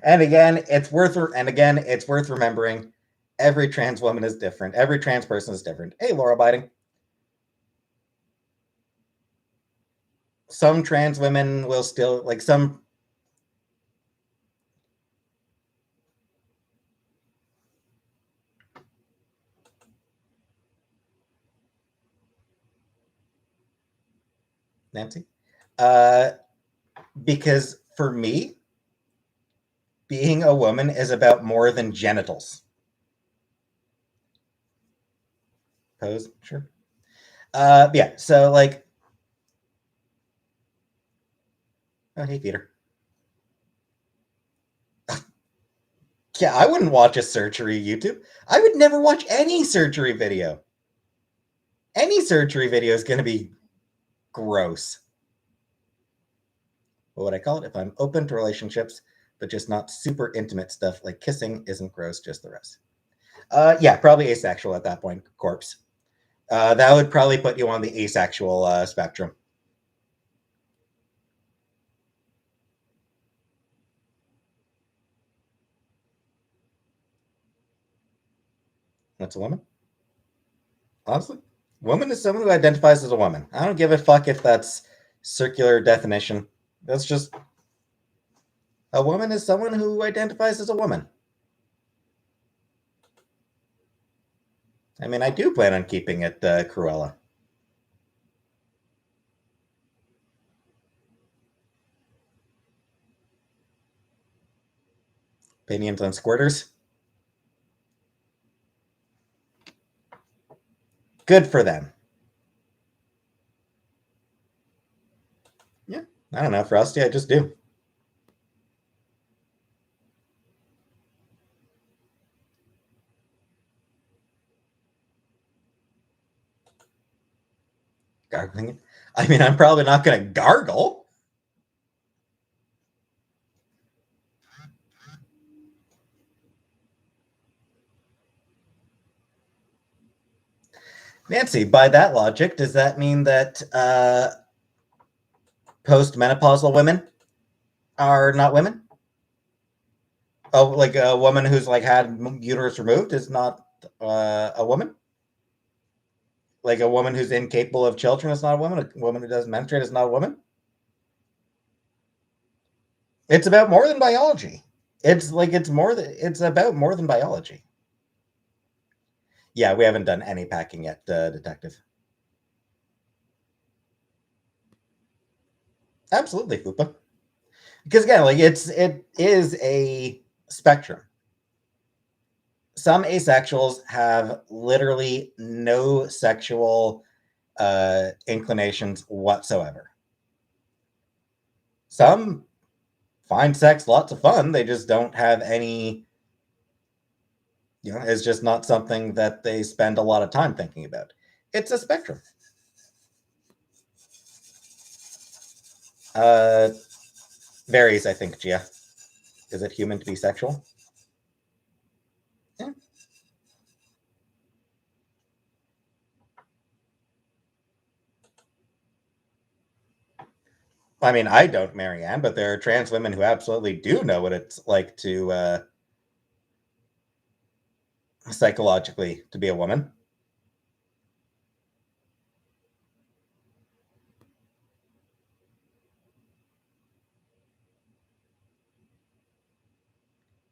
And again, it's worth remembering every trans woman is different. Every trans person is different. Hey, Laura Biding. Some trans women will still like some. Nancy, because for me, being a woman is about more than genitals. Pose, sure. Yeah. So like, oh hey Peter. Yeah, I wouldn't watch a surgery YouTube. I would never watch any surgery video. Any surgery video is going to be gross. What would I call it? If I'm open to relationships, but just not super intimate stuff like kissing isn't gross, just the rest. Yeah, probably asexual at that point, corpse. That would probably put you on the asexual spectrum. What's a woman? Honestly, woman is someone who identifies as a woman. I don't give a fuck if that's circular definition. That's just a woman is someone who identifies as a woman. I mean, I do plan on keeping it Cruella. Opinions on squirters? Good for them. Yeah, I don't know. Frosty, I just do. Gargling. I mean, I'm probably not going to gargle. Nancy, by that logic, does that mean that postmenopausal women are not women? Oh, like a woman who's like had uterus removed is not a woman? Like a woman who's incapable of children is not a woman? A woman who doesn't menstruate is not a woman? It's about more than biology. It's about more than biology. Yeah, we haven't done any packing yet, detective. Absolutely, Fupa. Because again, like it is a spectrum. Some asexuals have literally no sexual inclinations whatsoever. Some find sex lots of fun. They just don't have any, it's just not something that they spend a lot of time thinking about. It's a spectrum. Uh, Varies, I think, Gia. Is it human to be sexual? Yeah. I mean, I don't, Marianne, but there are trans women who absolutely do know what it's like to psychologically to be a woman.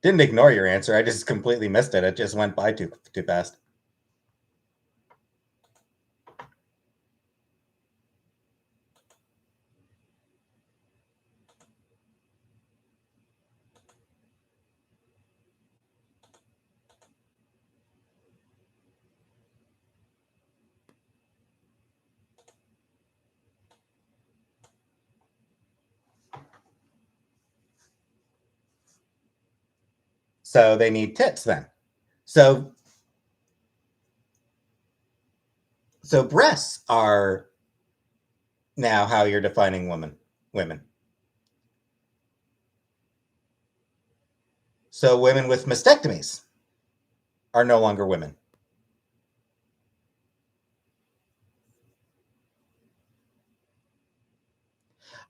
Didn't ignore your answer. I just completely missed it. It just went by too fast. So they need tits then. So breasts are now how you're defining women. So women with mastectomies are no longer women.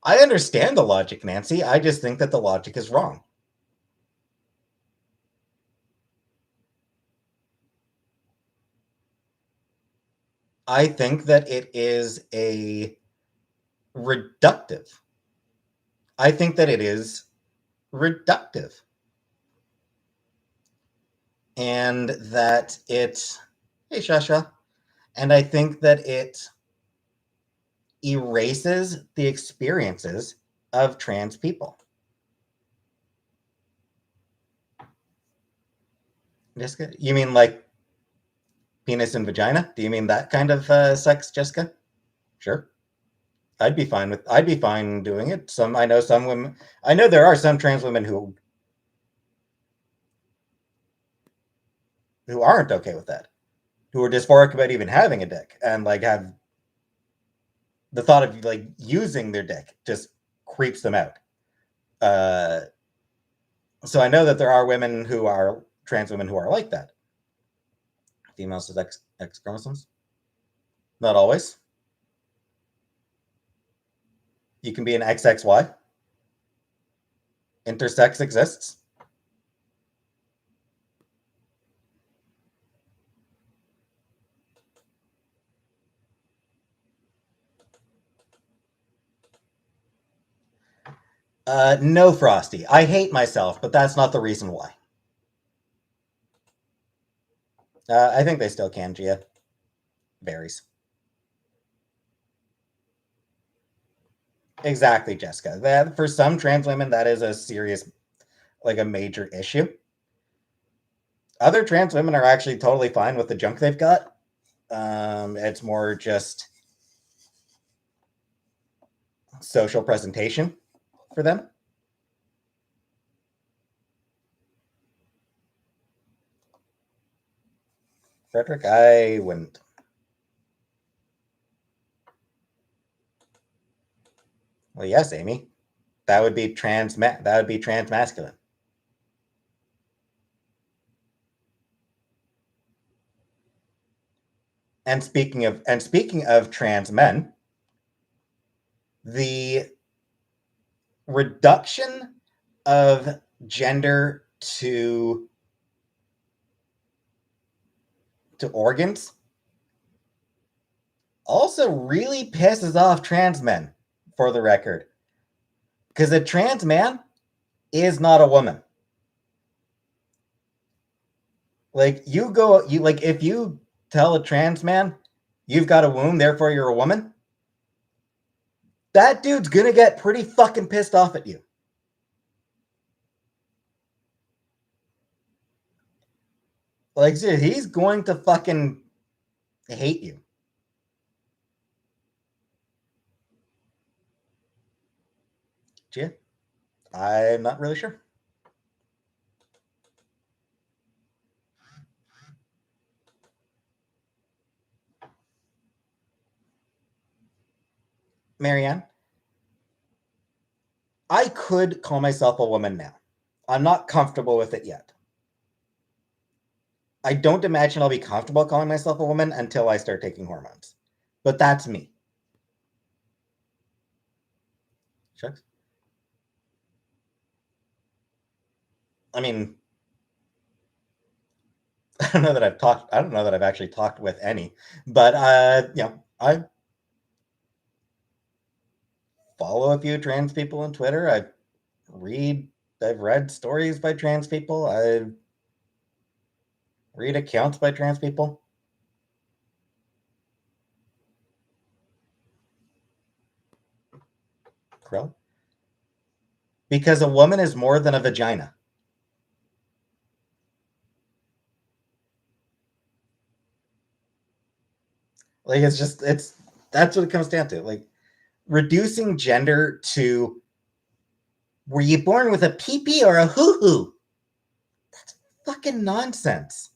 I understand the logic, Nancy. I just think that the logic is wrong. I think that it is a reductive. I think that it is reductive. And that it, hey, Shasha, and I think that it erases the experiences of trans people. Jessica, you mean like penis and vagina? Do you mean that kind of sex, Jessica? Sure. I'd be fine doing it. I know some women, I know there are some trans women who who aren't okay with that, who are dysphoric about even having a dick, and like have the thought of like using their dick just creeps them out. Uh, so I know that there are women who are trans women who are like that. Females with X chromosomes, not always. You can be an XXY. Intersex exists. No, Frosty. I hate myself, but that's not the reason why. I think they still can, Gia. Varies. Exactly, Jessica. That for some trans women, that is a serious, like a major issue. Other trans women are actually totally fine with the junk they've got. It's more just social presentation for them. Frederick, I wouldn't. Well, yes, Amy. That would be that would be trans masculine. And speaking of trans men, the reduction of gender to organs also really pisses off trans men, for the record, because a trans man is not a woman. Like you like if you tell a trans man you've got a womb, therefore you're a woman, that dude's gonna get pretty fucking pissed off at you. Like, he's going to fucking hate you. Gia? I'm not really sure. Marianne, I could call myself a woman now. I'm not comfortable with it yet. I don't imagine I'll be comfortable calling myself a woman until I start taking hormones. But that's me. Shucks. I mean, I don't know that I've actually talked with any, but I follow a few trans people on Twitter. I've read stories by trans people. I read accounts by trans people. Krill? Because a woman is more than a vagina. Like it's that's what it comes down to. Like reducing gender to were you born with a pee-pee or a hoo-hoo? That's fucking nonsense.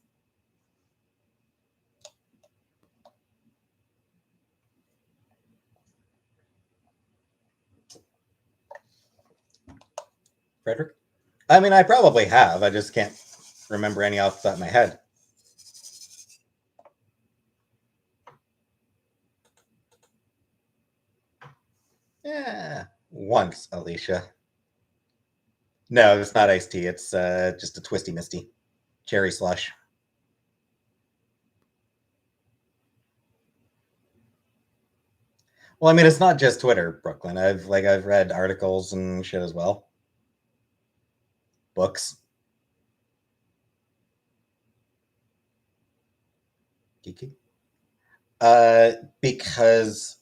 Frederick? I mean, I probably have. I just can't remember any off the top of my head. Yeah, once, Alicia. No, it's not iced tea. It's just a twisty misty cherry slush. Well, I mean, it's not just Twitter, Brooklyn. I've read articles and shit as well. Books. Geeky. Because,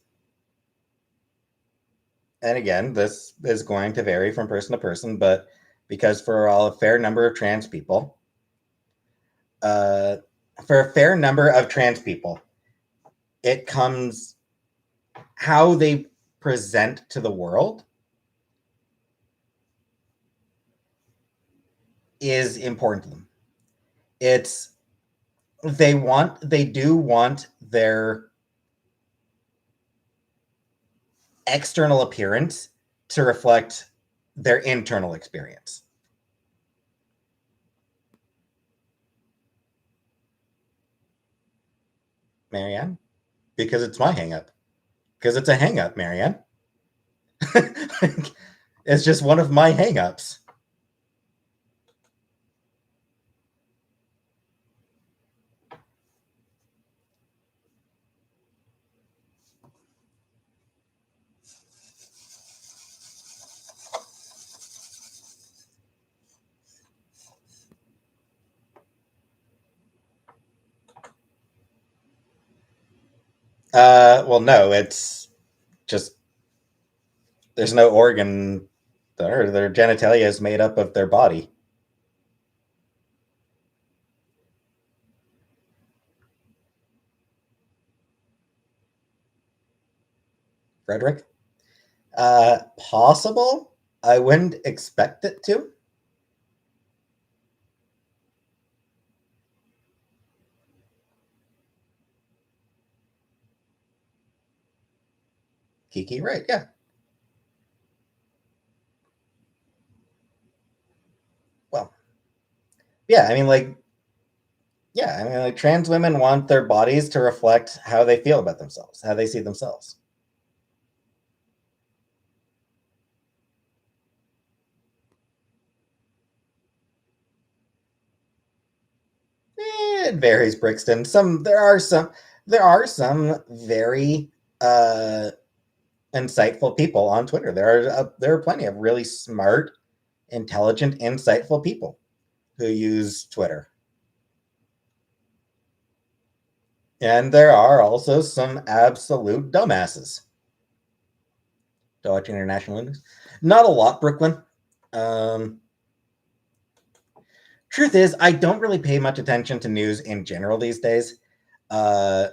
and again, this is going to vary from person to person, but because a fair number of trans people, uh, for a fair number of trans people, it comes how they present to the world is important to them. It's they do want their external appearance to reflect their internal experience. Marianne? Because it's my hangup. Because it's a hangup, Marianne. It's just one of my hangups. Well, no, it's just there's no organ. Their genitalia is made up of their body. Frederick? Possible. I wouldn't expect it to. Kiki, right? Yeah. Well, yeah. I mean, like trans women want their bodies to reflect how they feel about themselves, how they see themselves. It varies, Brixton. There are some very insightful people on Twitter. There are plenty of really smart, intelligent, insightful people who use Twitter. And there are also some absolute dumbasses. To watch international news. Not a lot, Brooklyn. Um, Truth is, I don't really pay much attention to news in general these days. Uh,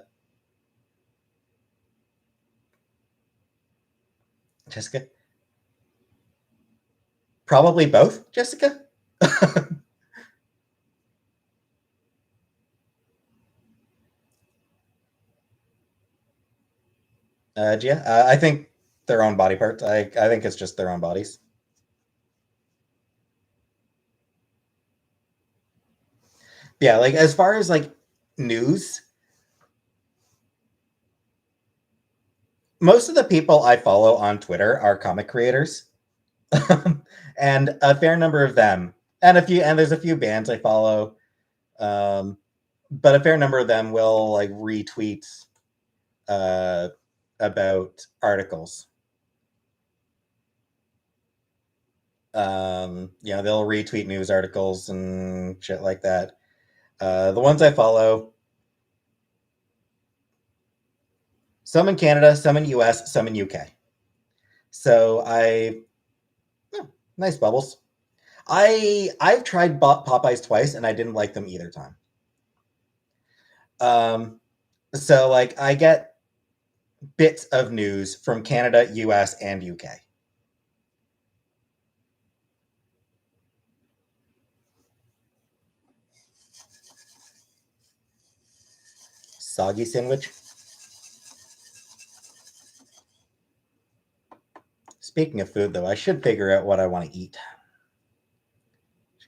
Jessica? Probably both, Jessica? Gia? I think their own body parts. I think it's just their own bodies. Yeah, like as far as like news, most of the people I follow on Twitter are comic creators. And a fair number of them, and there's a few bands I follow, um, but a fair number of them will like retweet uh, about articles. They'll retweet news articles and shit like that. The ones I follow, some in Canada, some in US, some in UK. So yeah, nice bubbles. I've tried Popeyes twice and I didn't like them either time. Um, so like I get bits of news from Canada, US, and UK. Soggy sandwich. Speaking of food, though, I should figure out what I want to eat.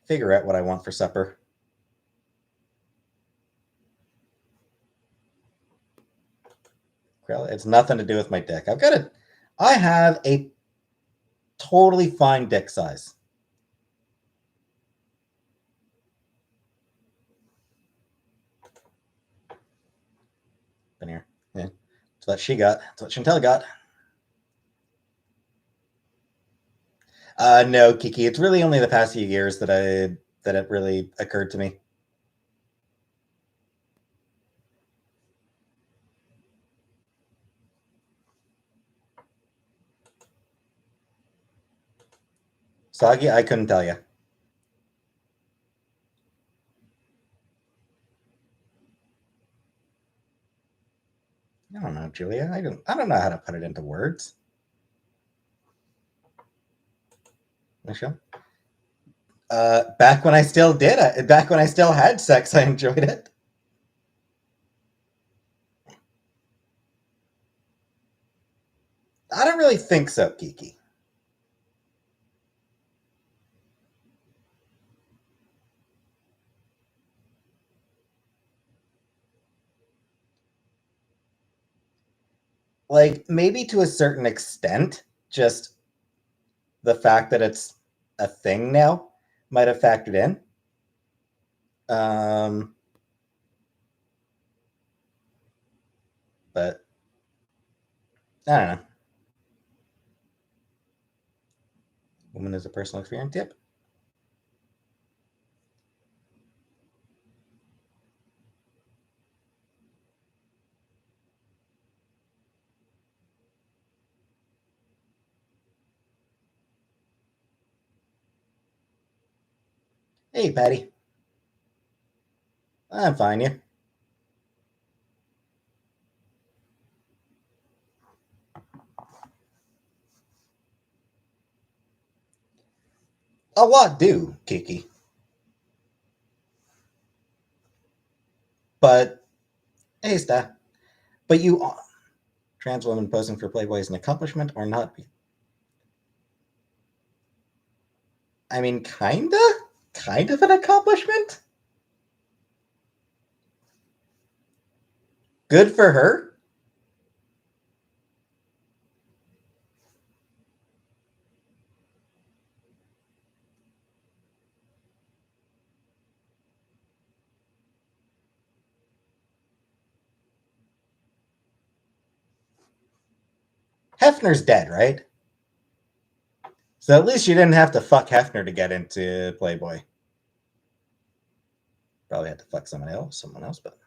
Figure out what I want for supper. It's nothing to do with my dick. I have a totally fine dick size. Been here. Yeah. That's what she got. That's what Chantel got. No, Kiki. It's really only the past few years that it really occurred to me. Soggy, I couldn't tell you. I don't know, Julia. I don't know how to put it into words. Michelle. Back when I still had sex, I enjoyed it. think so, Kiki. Like, maybe to a certain extent, just the fact that it's a thing now might have factored in. But I don't know. Woman is a personal experience. Yep. Hey, Patty. I'm fine, you. A lot do, Kiki. But, hey, Sta. But you, trans woman posing for Playboy is an accomplishment or not? I mean, kinda? Kind of an accomplishment? Good for her? Hefner's dead, right? So at least you didn't have to fuck Hefner to get into Playboy. Probably had to fuck someone else, but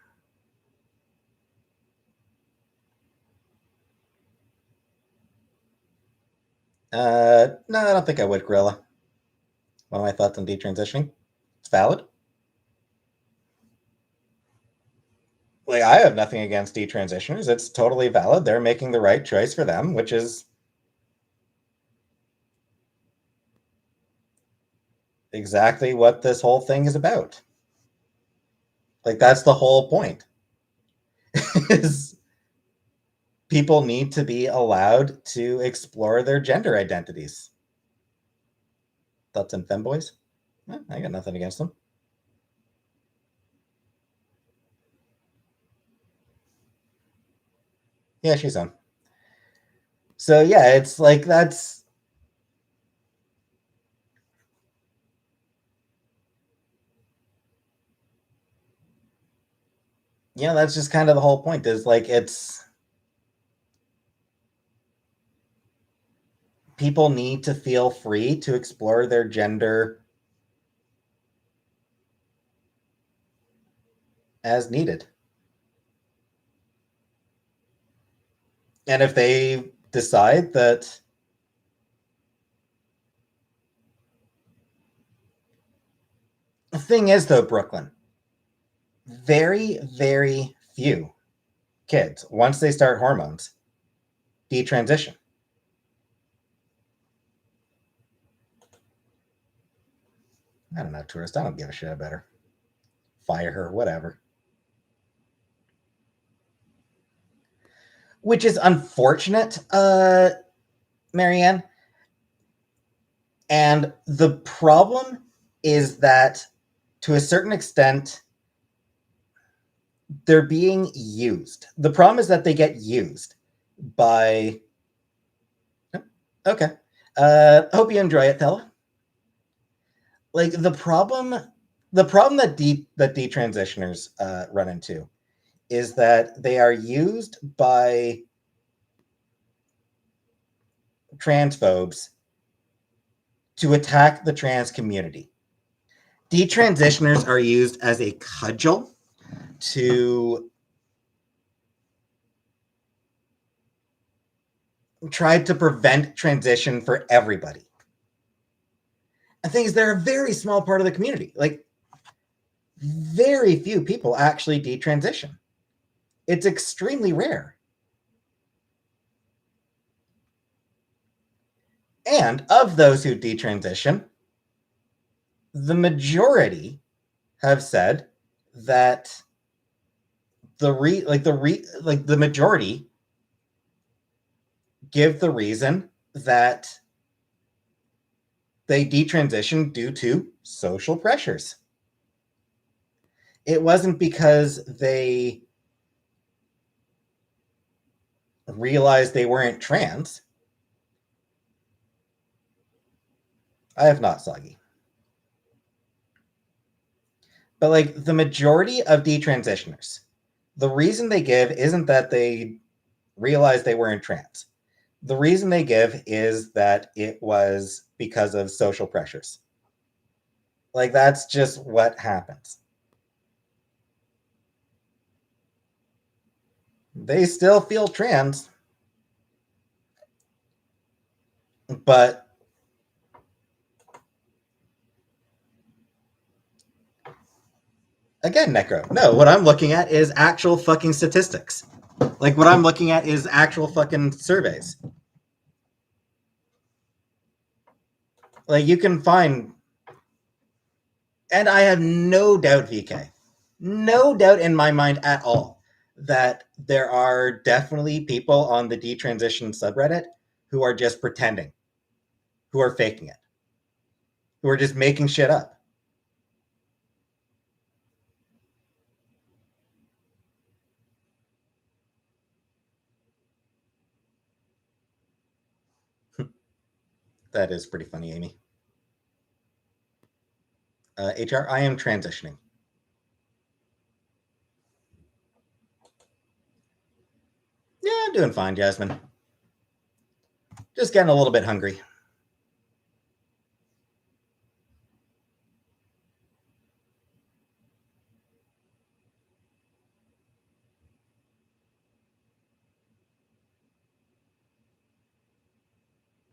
no, I don't think I would, Gorilla. One of my thoughts on detransitioning. It's valid. Like, I have nothing against detransitioners. It's totally valid. They're making the right choice for them, which is exactly what this whole thing is about. Like, that's the whole point. Is people need to be allowed to explore their gender identities. Thoughts on femboys? I got nothing against them. Yeah, she's on. So yeah, it's like that's that's just kind of the whole point. Is like it's people need to feel free to explore their gender as needed. And if they decide that the thing is though, Brooklyn, very, very few kids, once they start hormones, detransition. I don't know, tourist. I don't give a shit about her. Fire her, whatever. Which is unfortunate, Marianne. And the problem is that to a certain extent, they're being used. The problem is that they get used by. Okay. Hope you enjoy it, fella. Like the problem that detransitioners run into is that they are used by transphobes to attack the trans community. Detransitioners are used as a cudgel to try to prevent transition for everybody. And things they're a very small part of the community. Like very few people actually detransition. It's extremely rare. And of those who detransition, the majority have said that the majority give the reason that they detransitioned due to social pressures. It wasn't because they realized they weren't trans. I have not, Soggy. But like the majority of detransitioners, the reason they give isn't that they realized they weren't trans. The reason they give is that it was because of social pressures. Like that's just what happens. They still feel trans, but again, Necro, no, what I'm looking at is actual fucking statistics. Like what I'm looking at is actual fucking surveys. Like you can find, and I have no doubt, VK, no doubt in my mind at all that there are definitely people on the detransition subreddit who are just pretending, who are faking it, who are just making shit up. That is pretty funny, Amy. HR, I am transitioning. Yeah, I'm doing fine, Jasmine. Just getting a little bit hungry.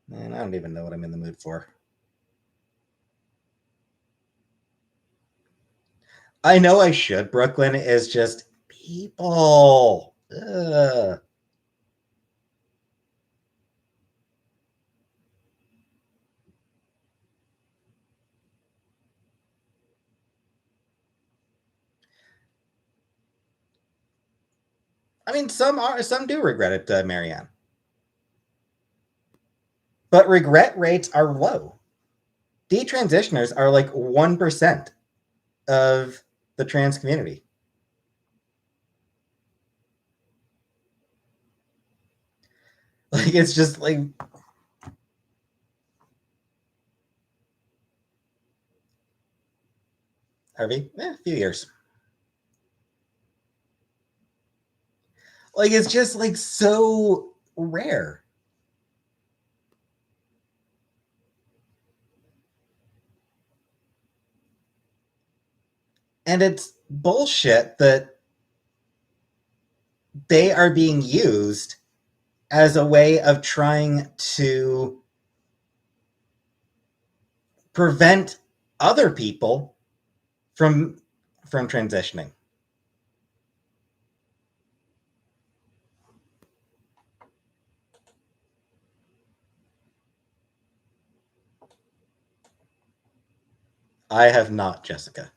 Man, I don't even know what I'm in the mood for. I know I should. Brooklyn is just people. Ugh. I mean, some do regret it, Marianne. But regret rates are low. Detransitioners are like 1% of the trans community. Like it's just like Harvey, a few years. Like it's just like so rare. And it's bullshit that they are being used as a way of trying to prevent other people from transitioning. I have not, Jessica.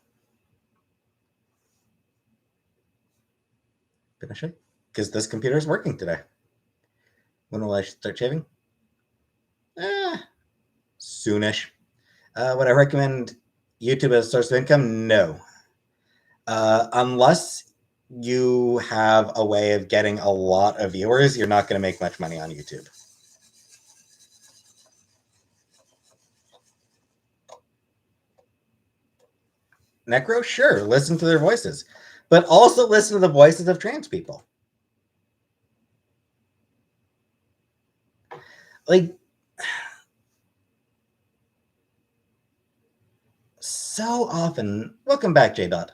Finish it? Because this computer is working today. When will I start shaving? Soonish. Would I recommend YouTube as a source of income? No. Unless you have a way of getting a lot of viewers, you're not going to make much money on YouTube. Necro, sure, listen to their voices, but also listen to the voices of trans people. Like, so often, welcome back, J. Dot.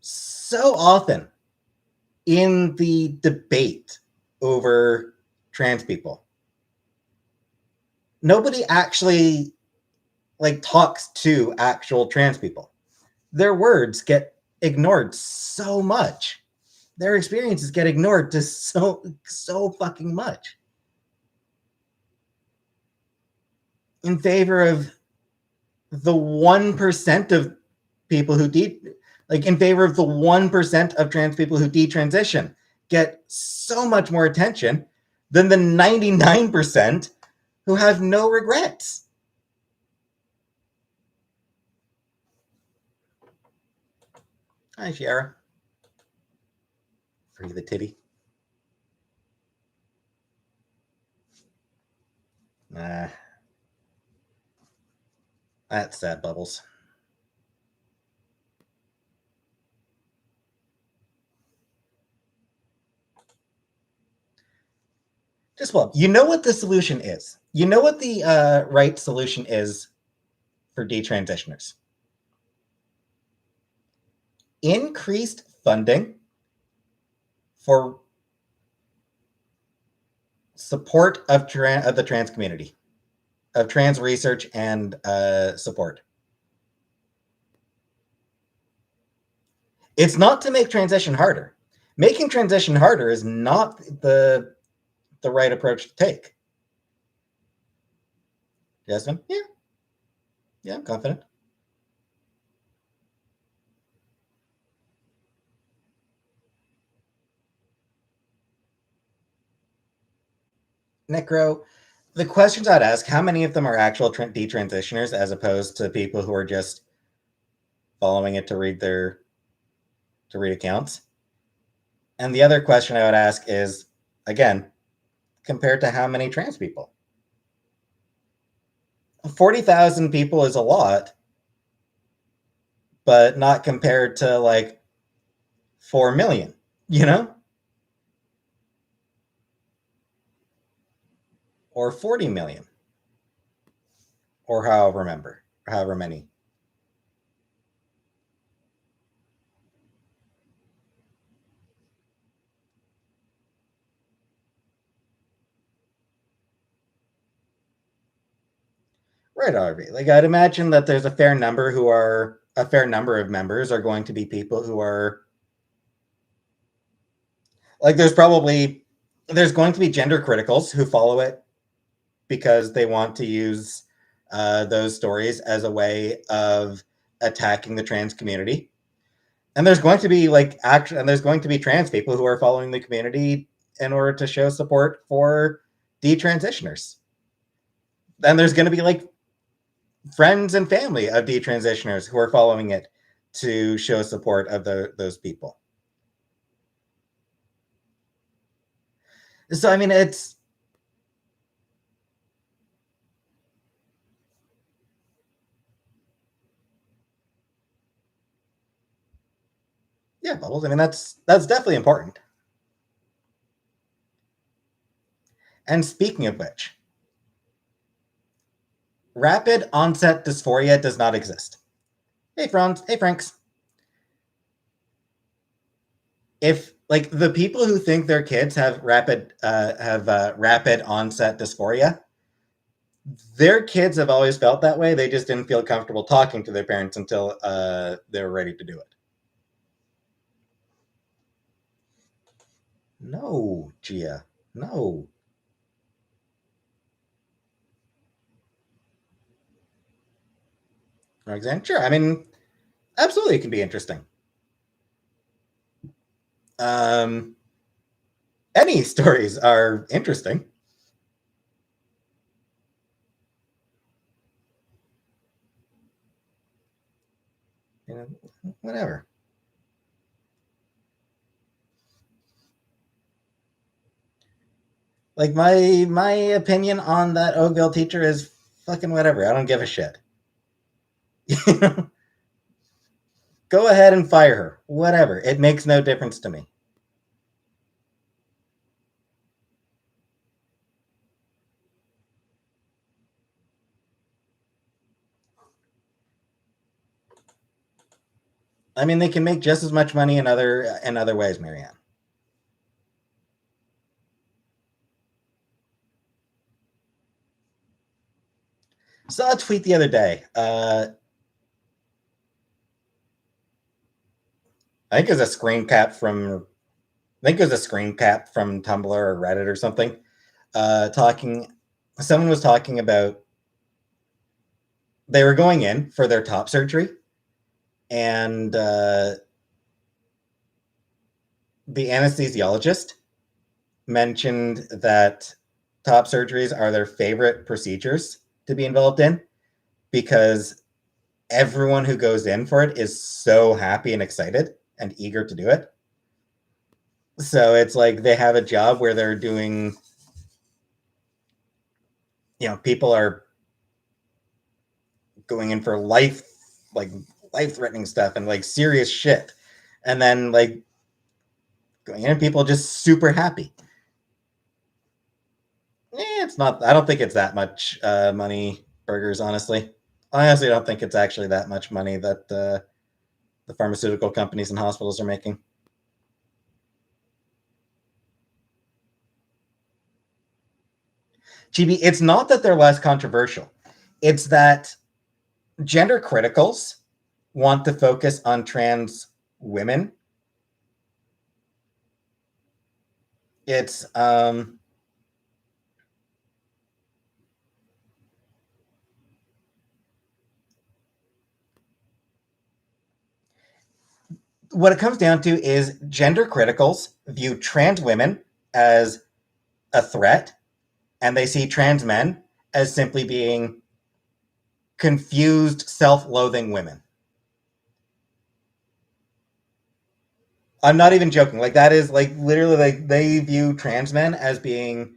So often in the debate over trans people, nobody actually like talks to actual trans people. Their words get ignored so much. Their experiences get ignored to so fucking much in favor of the 1% of people who like in favor of the 1% of trans people who detransition get so much more attention than the 99% who have no regrets. Hi, Shiara. Free the titty. Nah. That's sad, Bubbles. Just well, you know what the solution is. You know what the right solution is for detransitioners. Increased funding for support of the trans community, of trans research and support. It's not to make transition harder. Making transition harder is not the right approach to take. Jasmine? Yeah, I'm confident. Necro, the questions I'd ask, how many of them are actual detransitioners as opposed to people who are just following it to read accounts? And the other question I would ask is, again, compared to how many trans people? 40,000 people is a lot, but not compared to like 4 million, you know? Or 40 million, or however many. Right, Harvey. Like I'd imagine that there's a fair number of members are going to be people who are like there's going to be gender criticals who follow it because they want to use those stories as a way of attacking the trans community. And there's going to be and there's going to be trans people who are following the community in order to show support for detransitioners. And there's going to be like friends and family of detransitioners who are following it to show support of those people. So I mean, it's yeah, Bubbles. I mean, that's definitely important. And speaking of which, rapid onset dysphoria does not exist. Hey, Franz. Hey, Franks. If like the people who think their kids have rapid onset dysphoria, their kids have always felt that way. They just didn't feel comfortable talking to their parents until they were ready to do it. No, Gia. No. Roxanne, sure. I mean, absolutely, it can be interesting. Um, any stories are interesting. You know, whatever. Like my opinion on that Oakville teacher is fucking whatever. I don't give a shit. Go ahead and fire her. Whatever. It makes no difference to me. I mean, they can make just as much money in other ways, Marianne. Saw a tweet the other day. I think it was a screen cap from Tumblr or Reddit or something. Someone was talking about they were going in for their top surgery, and the anesthesiologist mentioned that top surgeries are their favorite procedures to be involved in because everyone who goes in for it is so happy and excited and eager to do it. So it's like they have a job where they're doing, people are going in for life-threatening stuff and like serious shit. And then like going in, people just super happy. It's not, I don't think it's that much money burgers, honestly. I honestly don't think it's actually that much money that the pharmaceutical companies and hospitals are making. GB, it's not that they're less controversial. It's that gender criticals want to focus on trans women. It's what it comes down to is gender criticals view trans women as a threat, and they see trans men as simply being confused, self-loathing women. I'm not even joking. Like that is like literally like they view trans men as being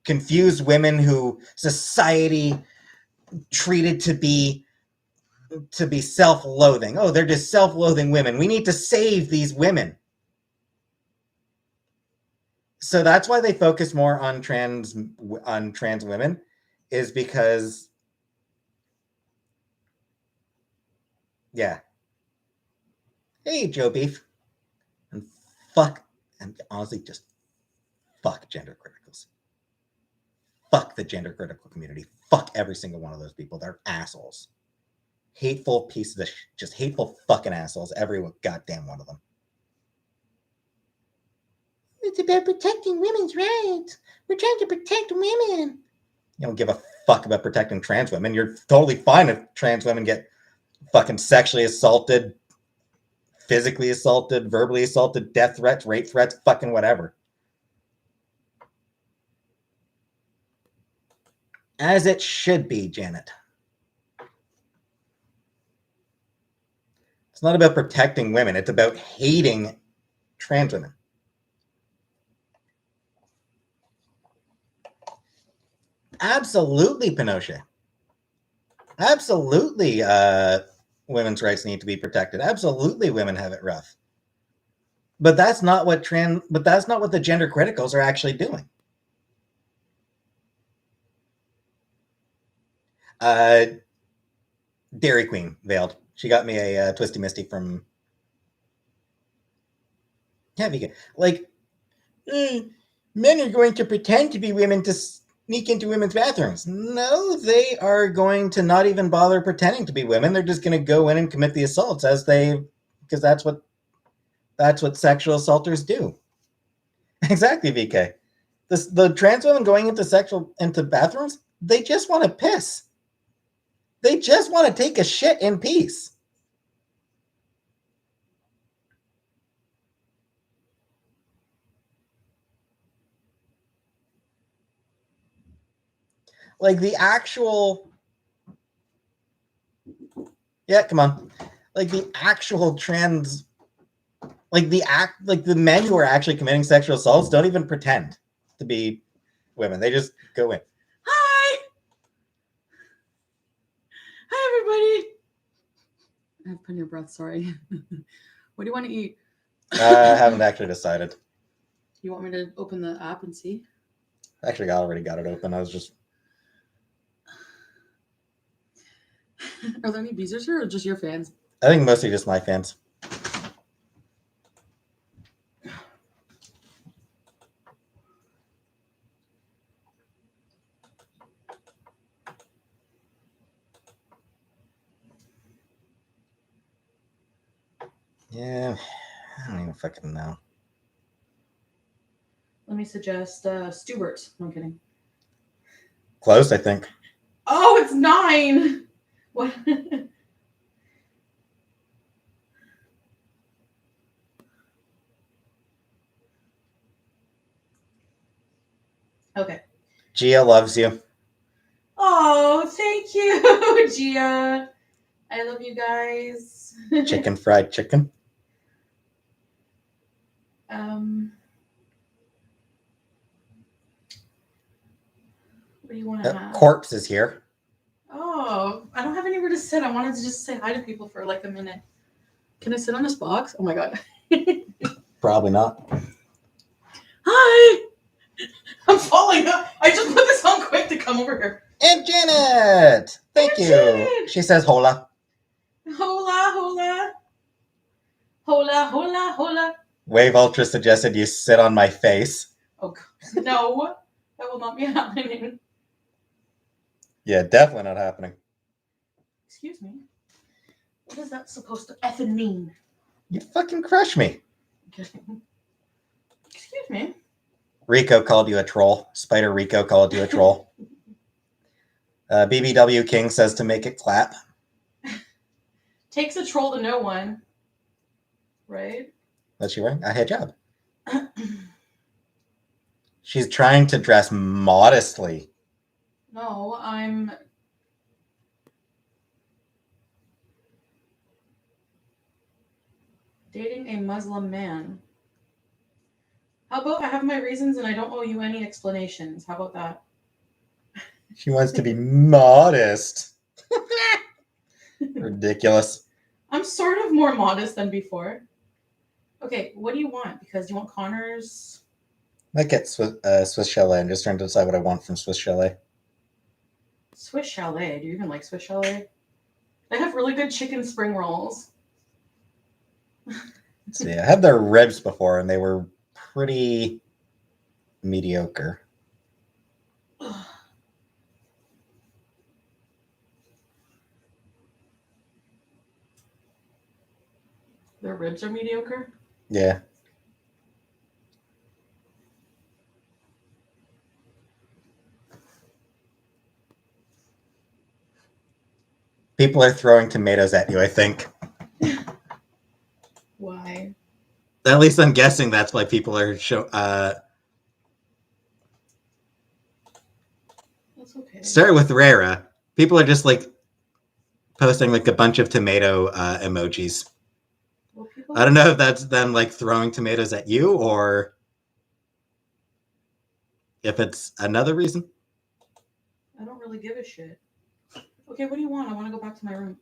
confused women who society treated to be self-loathing. Oh, they're just self-loathing women. We need to save these women. So that's why they focus more on trans women, is because yeah. Hey, Joe Beef. And fuck, and honestly, just fuck gender criticals. Fuck the gender critical community. Fuck every single one of those people. They're assholes. Hateful pieces of just hateful fucking assholes. Every goddamn one of them. It's about protecting women's rights. We're trying to protect women. You don't give a fuck about protecting trans women. You're totally fine if trans women get fucking sexually assaulted, physically assaulted, verbally assaulted, death threats, rape threats, fucking whatever. As it should be, Janet. It's not about protecting women. It's about hating trans women. Absolutely, Pinochet. Absolutely, women's rights need to be protected. Absolutely, women have it rough. But that's not what the gender criticals are actually doing. Dairy Queen veiled. She got me a Twisty Misty from vegan. Like, men are going to pretend to be women to sneak into women's bathrooms. No, they are going to not even bother pretending to be women. They're just going to go in and commit the assaults because that's what sexual assaulters do. Exactly, VK. The trans women going into bathrooms, they just want to piss. They just want to take a shit in peace. Like the actual, yeah, come on, like the actual trans, like the men who are actually committing sexual assaults don't even pretend to be women. They just go in. Hi everybody. I have plenty of breath. Sorry. What do you want to eat? I haven't actually decided. You want me to open the app and see? Actually, I already got it open. I was just. Are there any beezers here or just your fans? I think mostly just my fans. Yeah, I don't even fucking know. Let me suggest Stubert. No, I'm kidding. Close, I think. Oh, it's 9. What? Gia loves you. Oh, thank you, Gia. I love you guys. Chicken fried chicken. What do you want to have? Corpse is here. Oh, I don't have anywhere to sit. I wanted to just say hi to people for like a minute. Can I sit on this box? Oh my god. Probably not. Hi. I'm falling. I just put this on quick to come over here. And Janet! Thank you. Janet! She says hola. Hola, hola. Hola, hola, hola. Wave Ultra suggested you sit on my face. Oh, God. No. That will not be happening. Yeah, definitely not happening. Excuse me. What is that supposed to effing mean? You fucking crush me. Excuse me. Rico called you a troll. Spider Rico called you a troll. BBW King says to make it clap. Takes a troll to know one. Right? What's she wearing? A hijab. She's trying to dress modestly. No, I'm dating a Muslim man. How about I have my reasons and I don't owe you any explanations? How about that? She wants to be modest. Ridiculous. I'm sort of more modest than before. Okay, what do you want? Because you want Connor's... Might get Swiss Chalet. I'm just trying to decide what I want from Swiss Chalet. Swiss Chalet? Do you even like Swiss Chalet? They have really good chicken spring rolls. Let's see, I had their ribs before and they were pretty mediocre. Their ribs are mediocre? Yeah. People are throwing tomatoes at you, I think. Why? At least I'm guessing that's why people are That's okay. Start with Rara. People are just like posting like a bunch of tomato emojis. Well, I don't know if that's them like throwing tomatoes at you or if it's another reason. I don't really give a shit. Okay, what do you want? I want to go back to my room.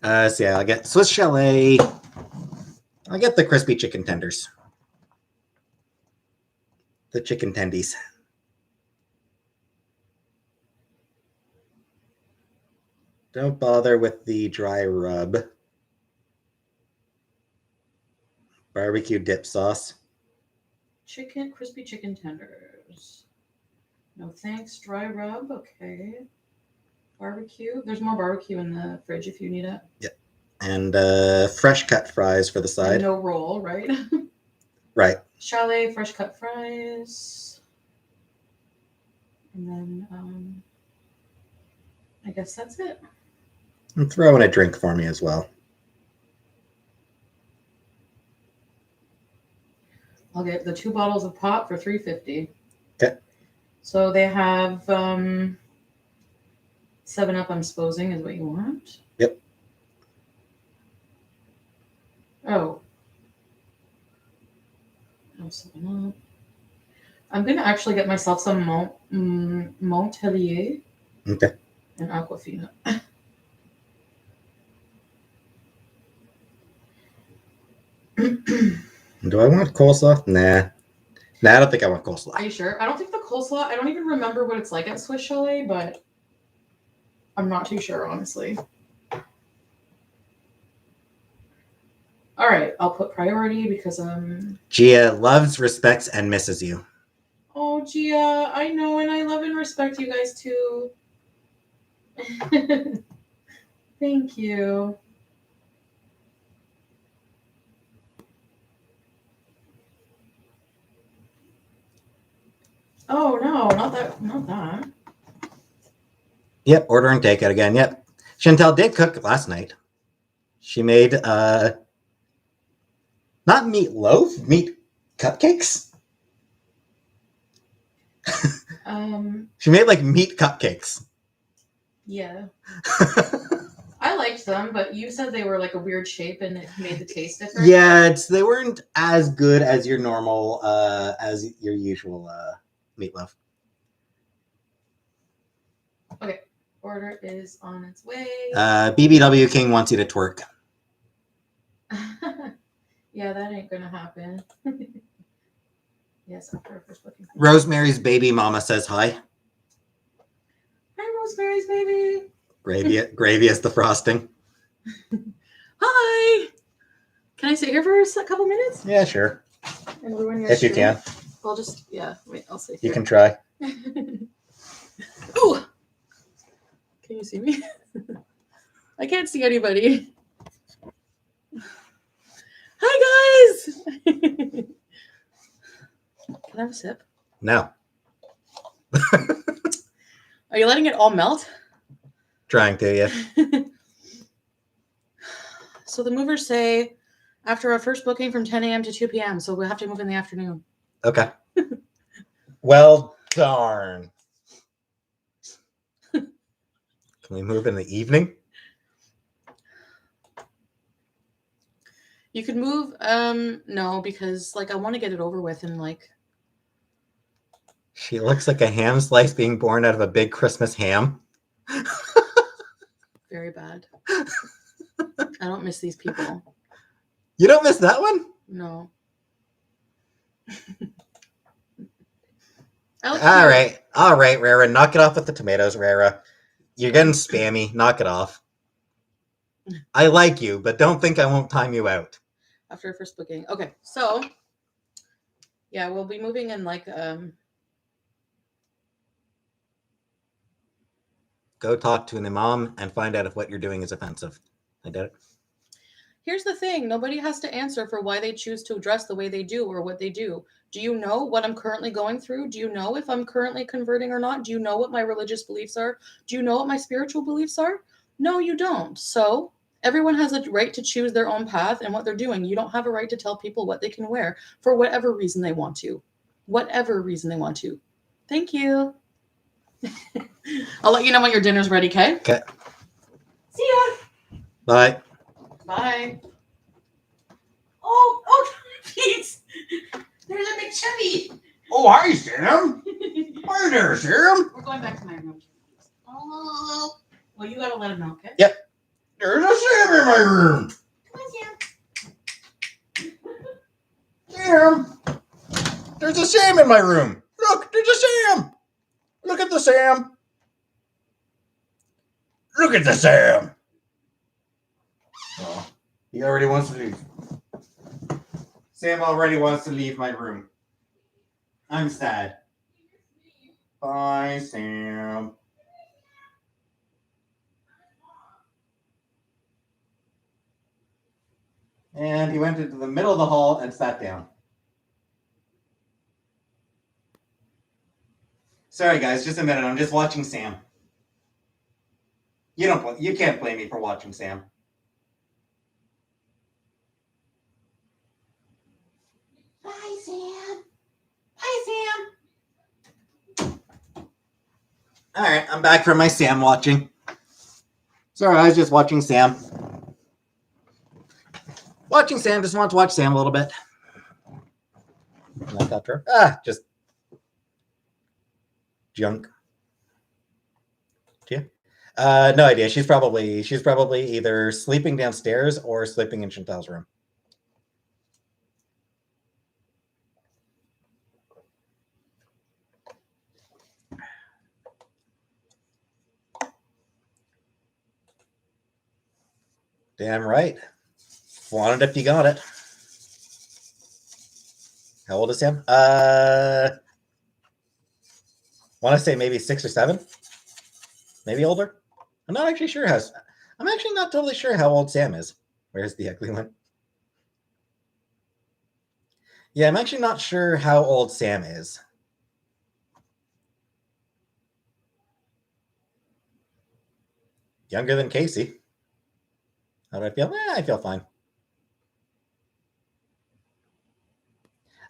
So yeah, I'll get Swiss Chalet. I'll get the crispy chicken tenders. The chicken tendies. Don't bother with the dry rub. Barbecue dip sauce. Crispy chicken tenders. No thanks, dry rub. Okay. Barbecue. There's more barbecue in the fridge if you need it. Yeah. And fresh cut fries for the side. And no roll, right? Right. Chalet, fresh cut fries. And then I guess that's it. And throw in a drink for me as well. I'll get the 2 bottles of pop for $3.50. Okay. So they have 7-Up, I'm supposing, is what you want. Yep. Oh. No 7-Up. I'm going to actually get myself some Montpellier. Okay. And Aquafina. Do I want coleslaw? Nah. I don't think I want coleslaw. Are you sure? I don't think the coleslaw, I don't even remember what it's like at Swiss Chalet, but I'm not too sure, honestly. All right, I'll put priority because Gia loves, respects, and misses you. Oh, Gia, I know, and I love and respect you guys too. Thank you. Oh no, not that. Yep, order and takeout again. Yep. Chantel did cook last night. She made not meatloaf, meat cupcakes. She made like meat cupcakes. Yeah. I liked them, but you said they were like a weird shape and it made the taste different. Yeah, they weren't as good as your normal, as your usual meatloaf. Okay, order is on its way. BBW King wants you to twerk. Yeah, that ain't gonna happen. Yes, after our first booking. Rosemary's baby mama says hi. Hi, Rosemary's baby. Gravy is the frosting. Hi. Can I sit here for a couple minutes? Yeah, sure. And ruin your If stream? you can. I'll just, yeah, wait, I'll sit You here. can try. Ooh! Can you see me? I can't see anybody. Hi, guys! Can I have a sip? No. Are you letting it all melt? Trying to, yeah. So the movers say after our first booking from 10 a.m. to 2 p.m., so we'll have to move in the afternoon. Okay. Well, darn. Can we move in the evening? You could move, no, because like I want to get it over with and like. She looks like a ham slice being born out of a big Christmas ham. Very bad. I don't miss these people. You don't miss that one? No. All right, Rara. Knock it off with the tomatoes, Rara. You're getting spammy. Knock it off. I like you, but don't think I won't time you out. After first booking. Okay, so yeah, we'll be moving in like Go talk to an imam and find out if what you're doing is offensive. I did it. Here's the thing. Nobody has to answer for why they choose to dress the way they do or what they do. Do you know what I'm currently going through? Do you know if I'm currently converting or not? Do you know what my religious beliefs are? Do you know what my spiritual beliefs are? No, you don't. So everyone has a right to choose their own path and what they're doing. You don't have a right to tell people what they can wear for whatever reason they want to. Whatever reason they want to. Thank you. I'll let you know when your dinner's ready, okay? Okay. See ya. Bye. Bye. Oh, Pete. There's a big chubby. Oh, hi, Sam. Hi there, Sam. We're going back to my room. Oh. Well, you gotta let him know, okay? Yep. There's a Sam in my room. Come on, Sam. Sam. There's a Sam in my room. Look, there's a Sam. Look at the Sam. Look at the Sam. Oh, he already wants to leave. Sam already wants to leave my room. I'm sad. Bye, Sam. And he went into the middle of the hall and sat down. Sorry, guys, just a minute. I'm just watching Sam. You can't blame me for watching Sam. Bye, Sam. Bye, Sam. All right, I'm back from my Sam watching. Sorry, I was just watching Sam. Watching Sam, just want to watch Sam a little bit. Like that drawer. Just junk. Yeah. No idea. She's probably either sleeping downstairs or sleeping in Chantal's room. Damn right. Flaunt it if you got it. How old is Sam? Want to say maybe 6 or 7, maybe older. I'm not actually sure how. I'm actually not totally sure how old Sam is. Where's the ugly one? Yeah, I'm actually not sure how old Sam is. Younger than Casey. How do I feel? I feel fine.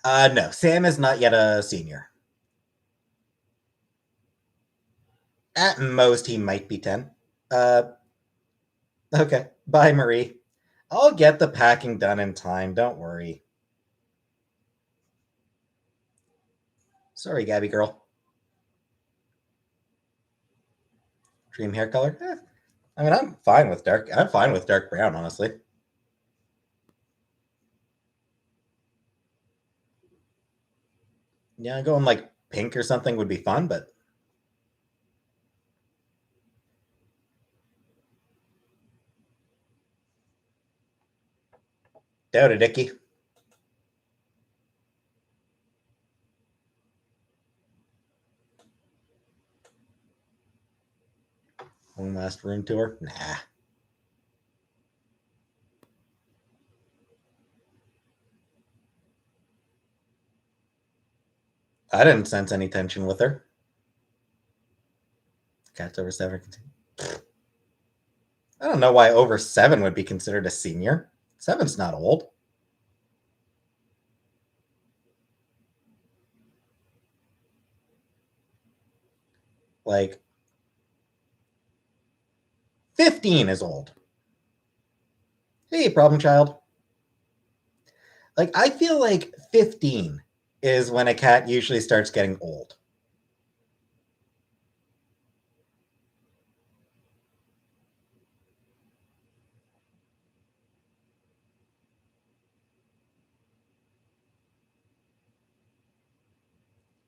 No, Sam is not yet a senior. At most, he might be 10. Okay. Bye, Marie. I'll get the packing done in time. Don't worry. Sorry, Gabby girl. Dream hair color? I mean, I'm fine with dark brown, honestly. Yeah, going like pink or something would be fun, but doubt it, Icky. One last room tour? Nah. I didn't sense any tension with her. Cat's over 7. I don't know why over 7 would be considered a senior. 7's not old. Like, 15 is old. Hey, problem child. Like, I feel like 15 is when a cat usually starts getting old.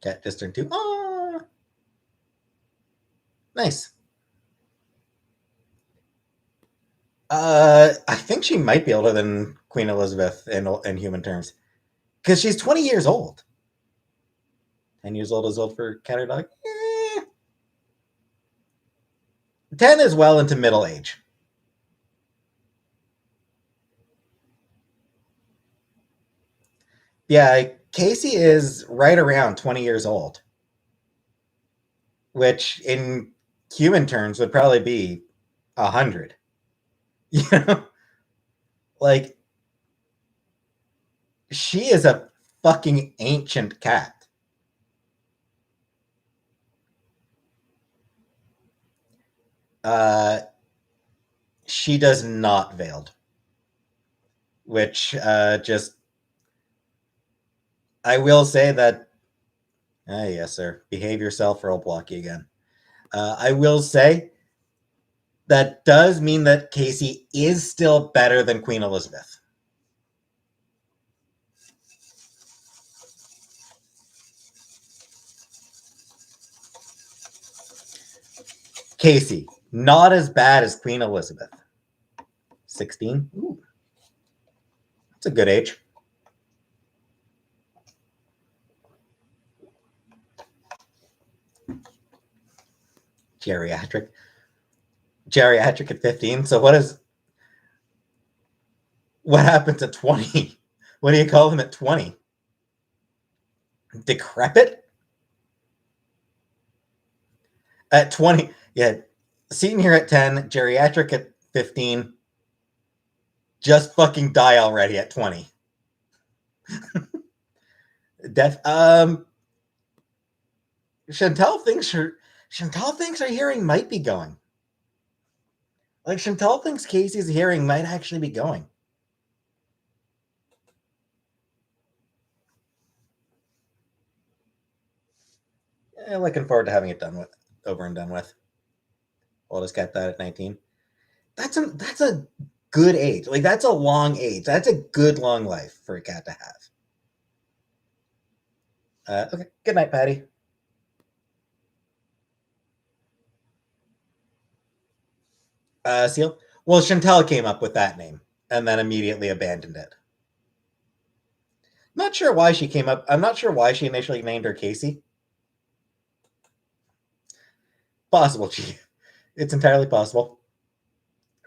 Cat just turned 2. Oh, nice. I think she might be older than Queen Elizabeth in human terms, because she's 20 years old. 10 years old is old for cat or dog. 10 is well into middle age. Yeah, Casey is right around 20 years old, which in human terms would probably be 100. You know, like she is a fucking ancient cat. Uh, she does not veiled, which just I will say that. Yes, sir. Behave yourself, or I'll block you again. I will say that does mean that Casey is still better than Queen Elizabeth. Casey, not as bad as Queen Elizabeth. 16? Ooh, that's a good age. Geriatric. Geriatric at 15. So what happens at 20? What do you call them at 20? Decrepit? At 20, yeah. Senior at 10, geriatric at 15. Just fucking die already at 20. Death. Chantel thinks her hearing might be going. Like Chantel thinks Casey's hearing might actually be going. Yeah, looking forward to having it over and done with. Oldest cat died at 19. That's a good age. Like that's a long age. That's a good long life for a cat to have. Okay. Good night, Patty. Seal. Well, Chantel came up with that name and then immediately abandoned it. Not sure why she came up. I'm not sure why she initially named her Casey. Possible, Chief. It's entirely possible.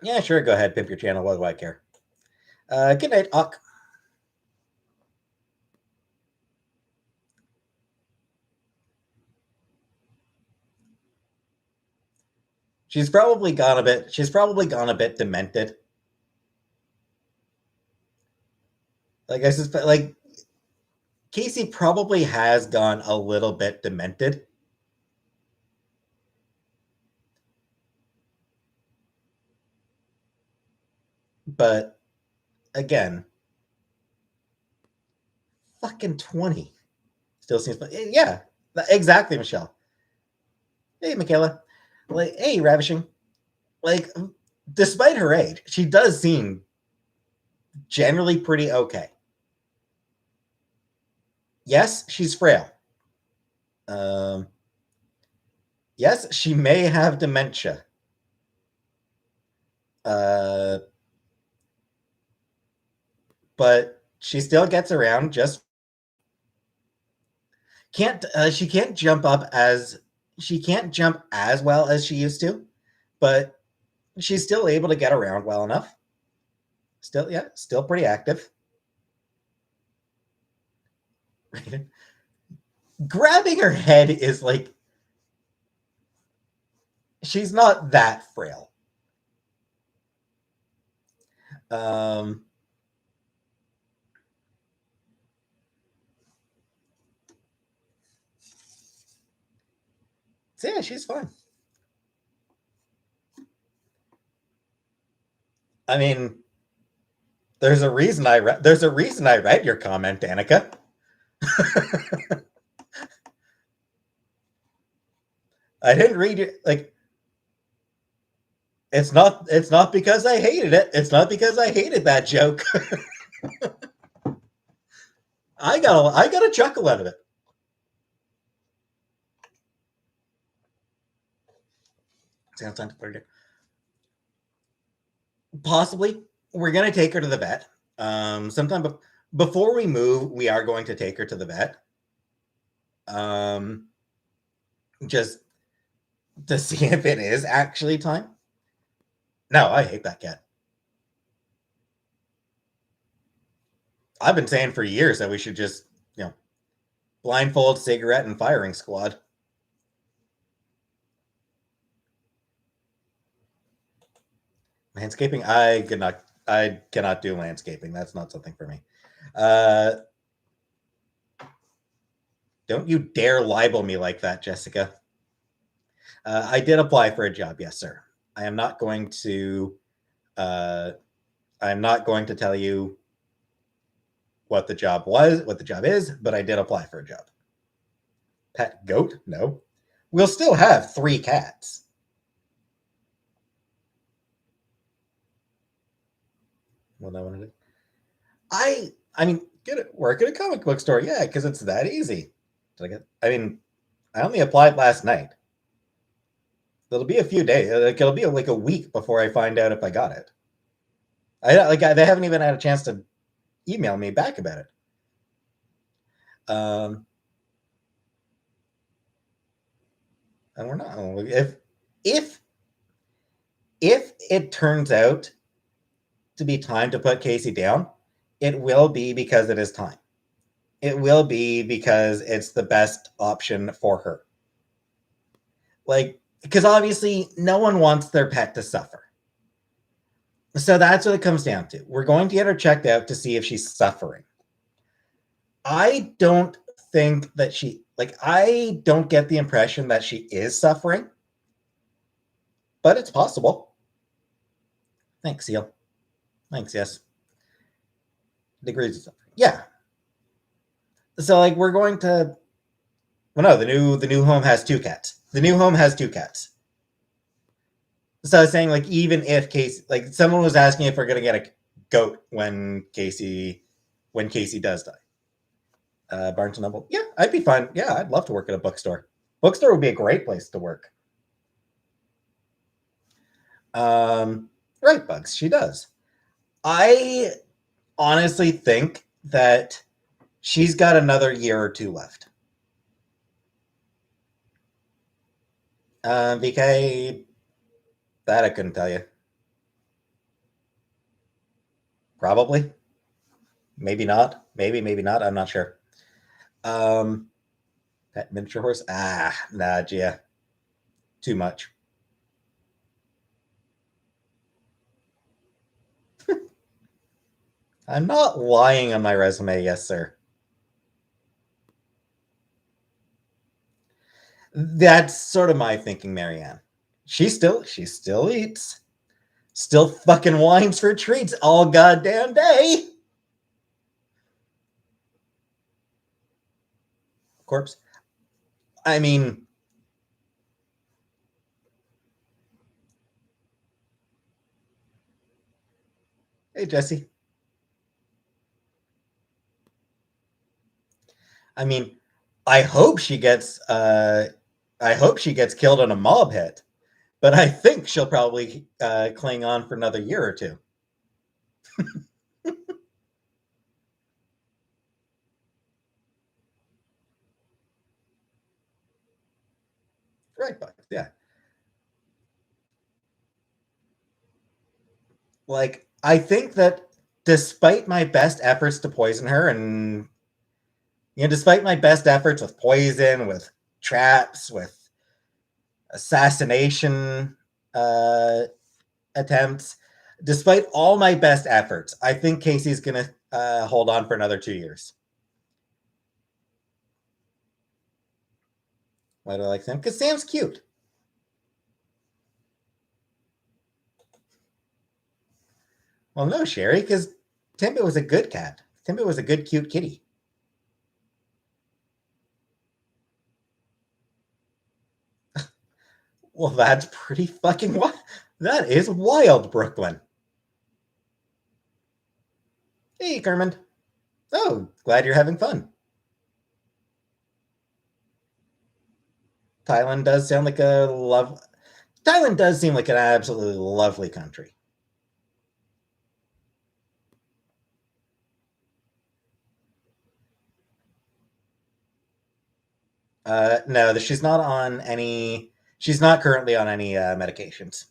Yeah, sure. Go ahead, pimp your channel. What do I care? Good night, Ock. She's probably gone a bit. She's probably gone a bit demented. Like I suspect, like Casey probably has gone a little bit demented. But again, fucking 20 still seems. Yeah, exactly, Michelle. Hey, Michaela. Like, hey, Ravishing. Like, despite her age, she does seem generally pretty okay. Yes, she's frail. Um, yes, she may have dementia. Uh, but she still gets around. Just can't. She can't jump up as she can't jump as well as she used to, but she's still able to get around well enough. Still, yeah, still pretty active. Grabbing her head is like she's not that frail. Um, so yeah, she's fine. I mean, there's a reason I read your comment, Danica. I didn't read it like it's not because I hated it. It's not because I hated that joke. I got a chuckle out of it. Sounds time to put it in. Possibly, we're gonna take her to the vet. Sometime before we move, we are going to take her to the vet. Um, just to see if it is actually time. No, I hate that cat. I've been saying for years that we should just, blindfold, cigarette, and firing squad. Landscaping, I cannot do landscaping. That's not something for me. Uh, don't you dare libel me like that, Jessica. I did apply for a job, yes, sir. I am not going to. Uh, I'm not going to tell you what the job was, what the job is, but I did apply for a job. Pet goat? No. We'll still have 3 cats. Well, no one. I mean, get it. Work at a comic book store, yeah, because it's that easy. I mean, I only applied last night. It'll be a few days. Like it'll be like a week before I find out if I got it. They haven't even had a chance to email me back about it. Um, and we're not. If if it turns out to be time to put Casey down, it will be because it is time. It will be because it's the best option for her. Like, because obviously no one wants their pet to suffer. So that's what it comes down to. We're going to get her checked out to see if she's suffering. I don't think that I don't get the impression that she is suffering, but it's possible. Thanks, Seal. Thanks, yes. Degrees of suffering. Yeah. So like we're going to well no, the new home has 2 cats. The new home has 2 cats. So I was saying like even if Casey like someone was asking if we're gonna get a goat when Casey does die. Barnes and Noble. Yeah, I'd be fine. Yeah, I'd love to work at a bookstore. Bookstore would be a great place to work. Right, Bugs. She does. I honestly think that she's got another year or 2 left. BK, that I couldn't tell you. Probably. Maybe not. Maybe not. I'm not sure. Um, that miniature horse. Nah, Gia. Too much. I'm not lying on my resume, yes, sir. That's sort of my thinking, Marianne. She still eats. Still fucking whines for treats all goddamn day. Corpse. I mean, hey Jesse. I mean, I hope she gets killed in a mob hit, but I think she'll probably cling on for another year or two. Right, but yeah. Like, I think that despite my best efforts to poison her, and despite my best efforts with poison, with traps, with assassination uh, attempts, despite all my best efforts, I think Casey's gonna hold on for another 2 years. Why do I like Sam? Because Sam's cute. Well, no, Sherry, because Timbit was a good cat. Timbit was a good, cute kitty. Well, that's pretty fucking wild. That is wild, Brooklyn. Hey, Kermit. Oh, glad you're having fun. Thailand does sound like a love. Thailand does seem like an absolutely lovely country. No, she's not on any. She's not currently on any medications.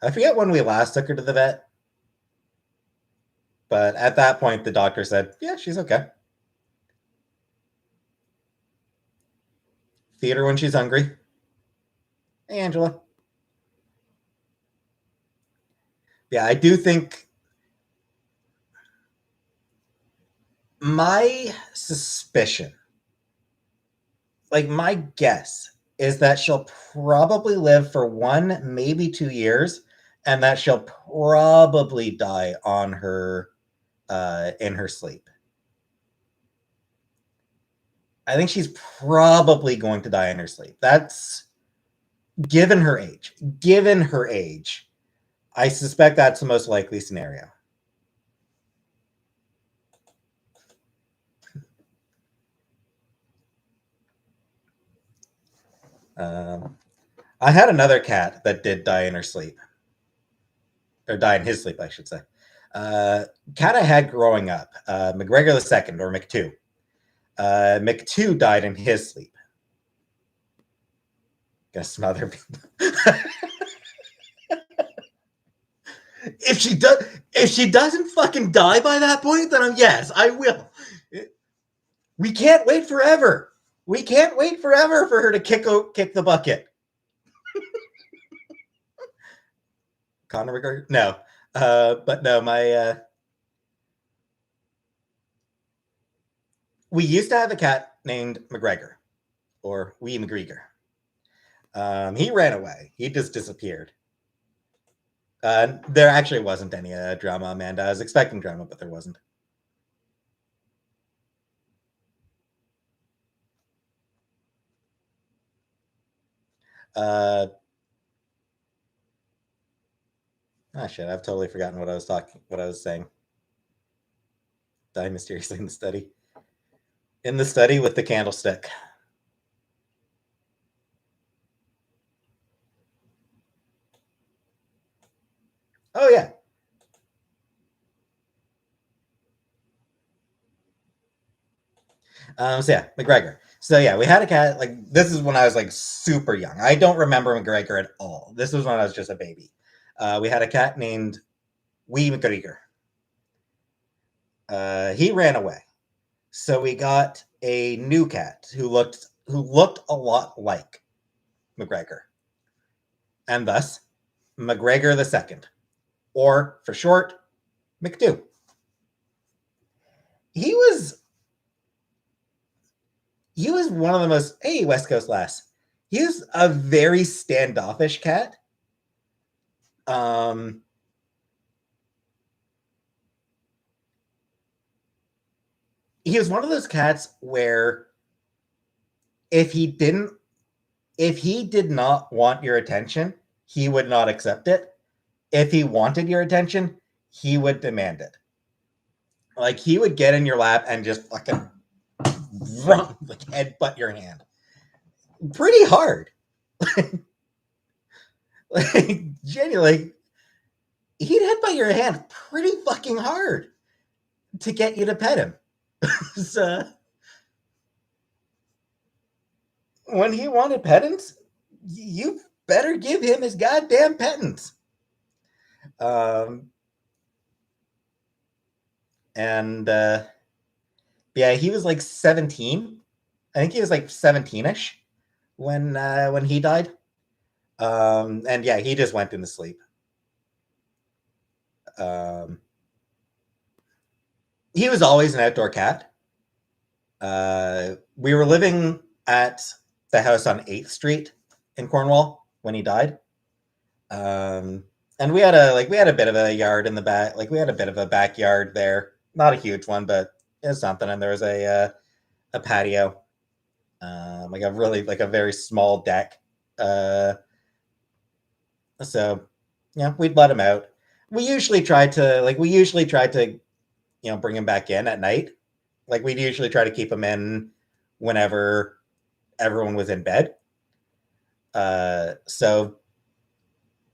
I forget when we last took her to the vet, but at that point, the doctor said, "Yeah, she's okay. Feed her when she's hungry." Hey, Angela. Yeah, I do think my suspicion, like my guess, is that she'll probably live for 1, maybe 2 years, and that she'll probably die on her in her sleep. I think she's probably going to die in her sleep. That's given her age. Given her age, I suspect that's the most likely scenario. Um, I had another cat that did die in her sleep, or die in his sleep, I should say. Cat I had growing up, McGregor II, or McTwo. McTwo died in his sleep. Gonna smother people. If she doesn't fucking die by that point, then yes, I will. We can't wait forever. We can't wait forever for her to kick the bucket. Conor McGregor? No. But no, we used to have a cat named McGregor, or Wee McGregor. He ran away. He just disappeared. There actually wasn't any drama, Amanda. I was expecting drama, but there wasn't. Oh shit! I've totally forgotten what I was saying. Die mysteriously in the study. In the study with the candlestick. Oh yeah. So yeah, McGregor. So yeah, we had a cat. Like this is when I was like super young. I don't remember McGregor at all. This was when I was just a baby. We had a cat named Wee McGregor. He ran away. So we got a new cat who looked a lot like McGregor, and thus McGregor II, or for short, McDo. He was one of the most West Coast lass. He was a very standoffish cat. He was one of those cats where if he did not want your attention, he would not accept it. If he wanted your attention, he would demand it. Like he would get in your lap and just fucking run, like headbutt your hand pretty hard. Like genuinely, he'd headbutt your hand pretty fucking hard to get you to pet him. So when he wanted pettings, you better give him his goddamn pettings. And yeah, he was like 17. I think he was like 17ish when he died. And yeah, he just went into sleep. He was always an outdoor cat. We were living at the house on 8th Street in Cornwall when he died. And we had a bit of a yard in the back. Like we had a bit of a backyard there. Not a huge one, but it was something. And there was a patio. Like a very small deck. So yeah, we'd let him out. We usually tried to bring him back in at night. Like we'd usually try to keep him in whenever everyone was in bed. So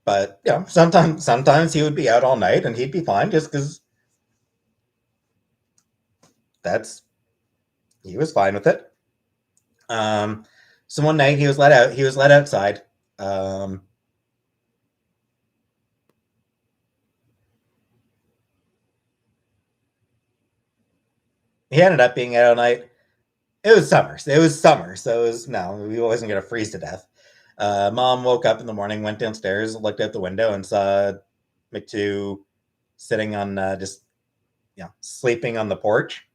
but sometimes he would be out all night and he'd be fine just because he was fine with it. So one night he was let out. He was let outside. He ended up being out all night. It was summer, so we wasn't gonna freeze to death. Mom woke up in the morning, went downstairs, looked out the window, and saw McTwo sitting on just sleeping on the porch.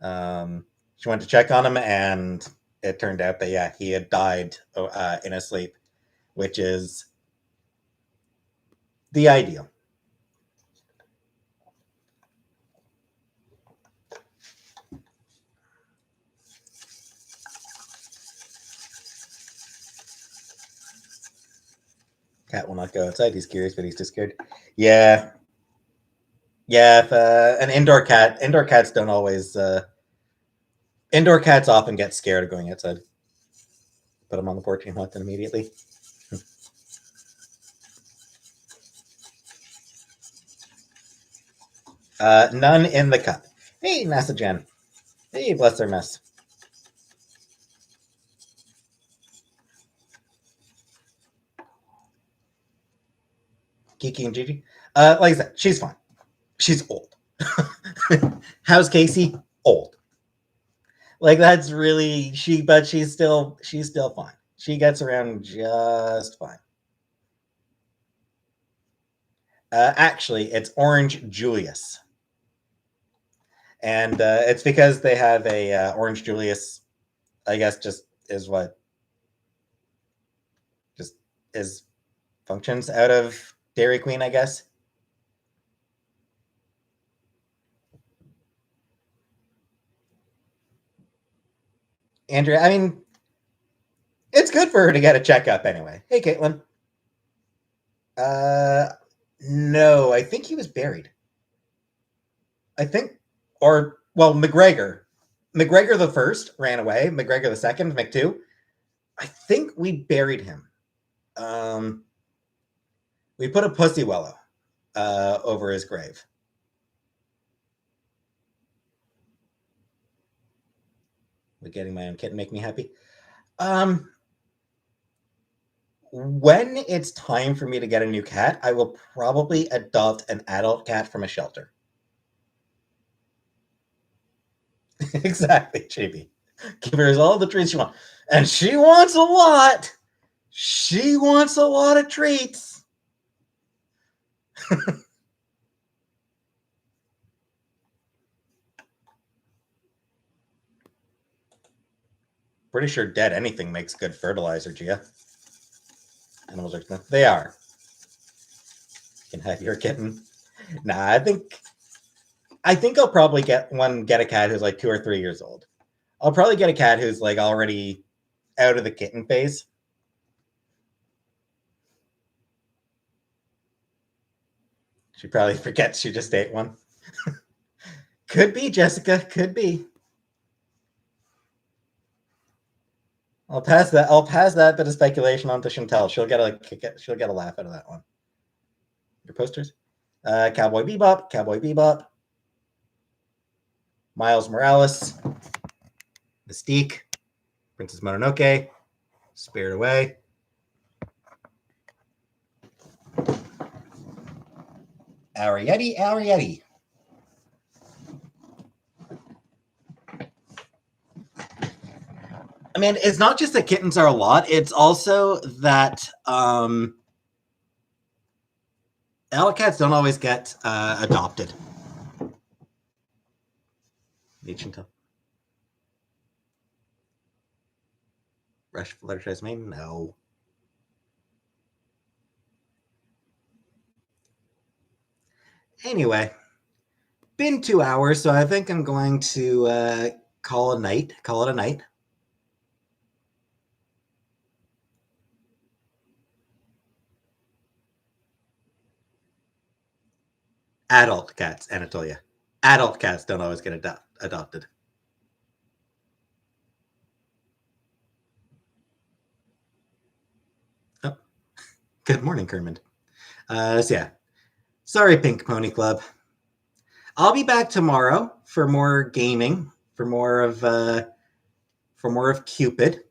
She went to check on him, and it turned out that he had died in his sleep, which is the ideal. Cat will not go outside. He's curious, but he's too scared. Yeah. If an indoor cats don't always. Indoor cats often get scared of going outside. Put them on the porch and hunt them immediately. None in the cup. Hey, NASA Jen. Hey, bless their mess. Kiki and Gigi. Like I said, she's fine. She's old. How's Casey? Old. Like that's really but she's still fine. She gets around just fine. Actually, it's Orange Julius, and it's because they have a Orange Julius. I guess just is functions out of Dairy Queen. I guess. Andrea, I mean, it's good for her to get a checkup anyway. Hey, Caitlin. No, I think he was buried. I think, McGregor. McGregor the first ran away. McGregor the second, McTwo. I think we buried him. We put a pussy willow over his grave. But getting my own kitten make me happy. When it's time for me to get a new cat, I will probably adopt an adult cat from a shelter. Exactly, JB. Give her all the treats she wants. And she wants a lot. She wants a lot of treats. Pretty sure dead anything makes good fertilizer, Gia. Animals are expensive. They are. You can have your kitten. Nah, I think I'll probably get a cat who's like 2 or 3 years old. I'll probably get a cat who's like already out of the kitten phase. She probably forgets she just ate one. Could be, Jessica. Could be. I'll pass that bit of speculation on to Chantel. She'll get a laugh out of that one. Your posters? Cowboy Bebop. Miles Morales. Mystique. Princess Mononoke. Spirit Away. Arrietty. I mean, it's not just that kittens are a lot. It's also that alley cats don't always get adopted. Chantel. Rush Fluttershy's name? No. Anyway, been 2 hours, so I think I'm going to call it a night. Adult cats, Anatolia. Adult cats don't always get adopted. Oh, good morning, Kermit. So yeah, sorry, Pink Pony Club. I'll be back tomorrow for more gaming, for more of Cupid.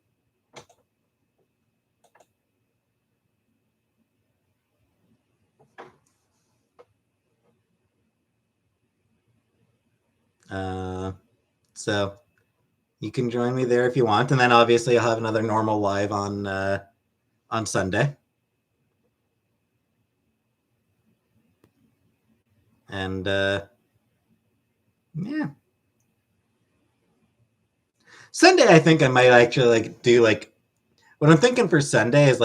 So you can join me there if you want, and then obviously I'll have another normal live on Sunday. And yeah. Sunday, I think I might actually do what I'm thinking for Sunday is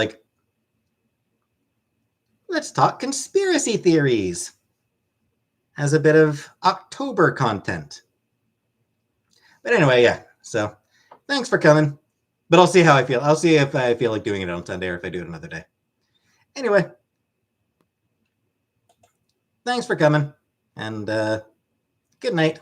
let's talk conspiracy theories. Has a bit of October content. But anyway, yeah. So thanks for coming. But I'll see how I feel. I'll see if I feel like doing it on Sunday or if I do it another day. Anyway, thanks for coming, and good night.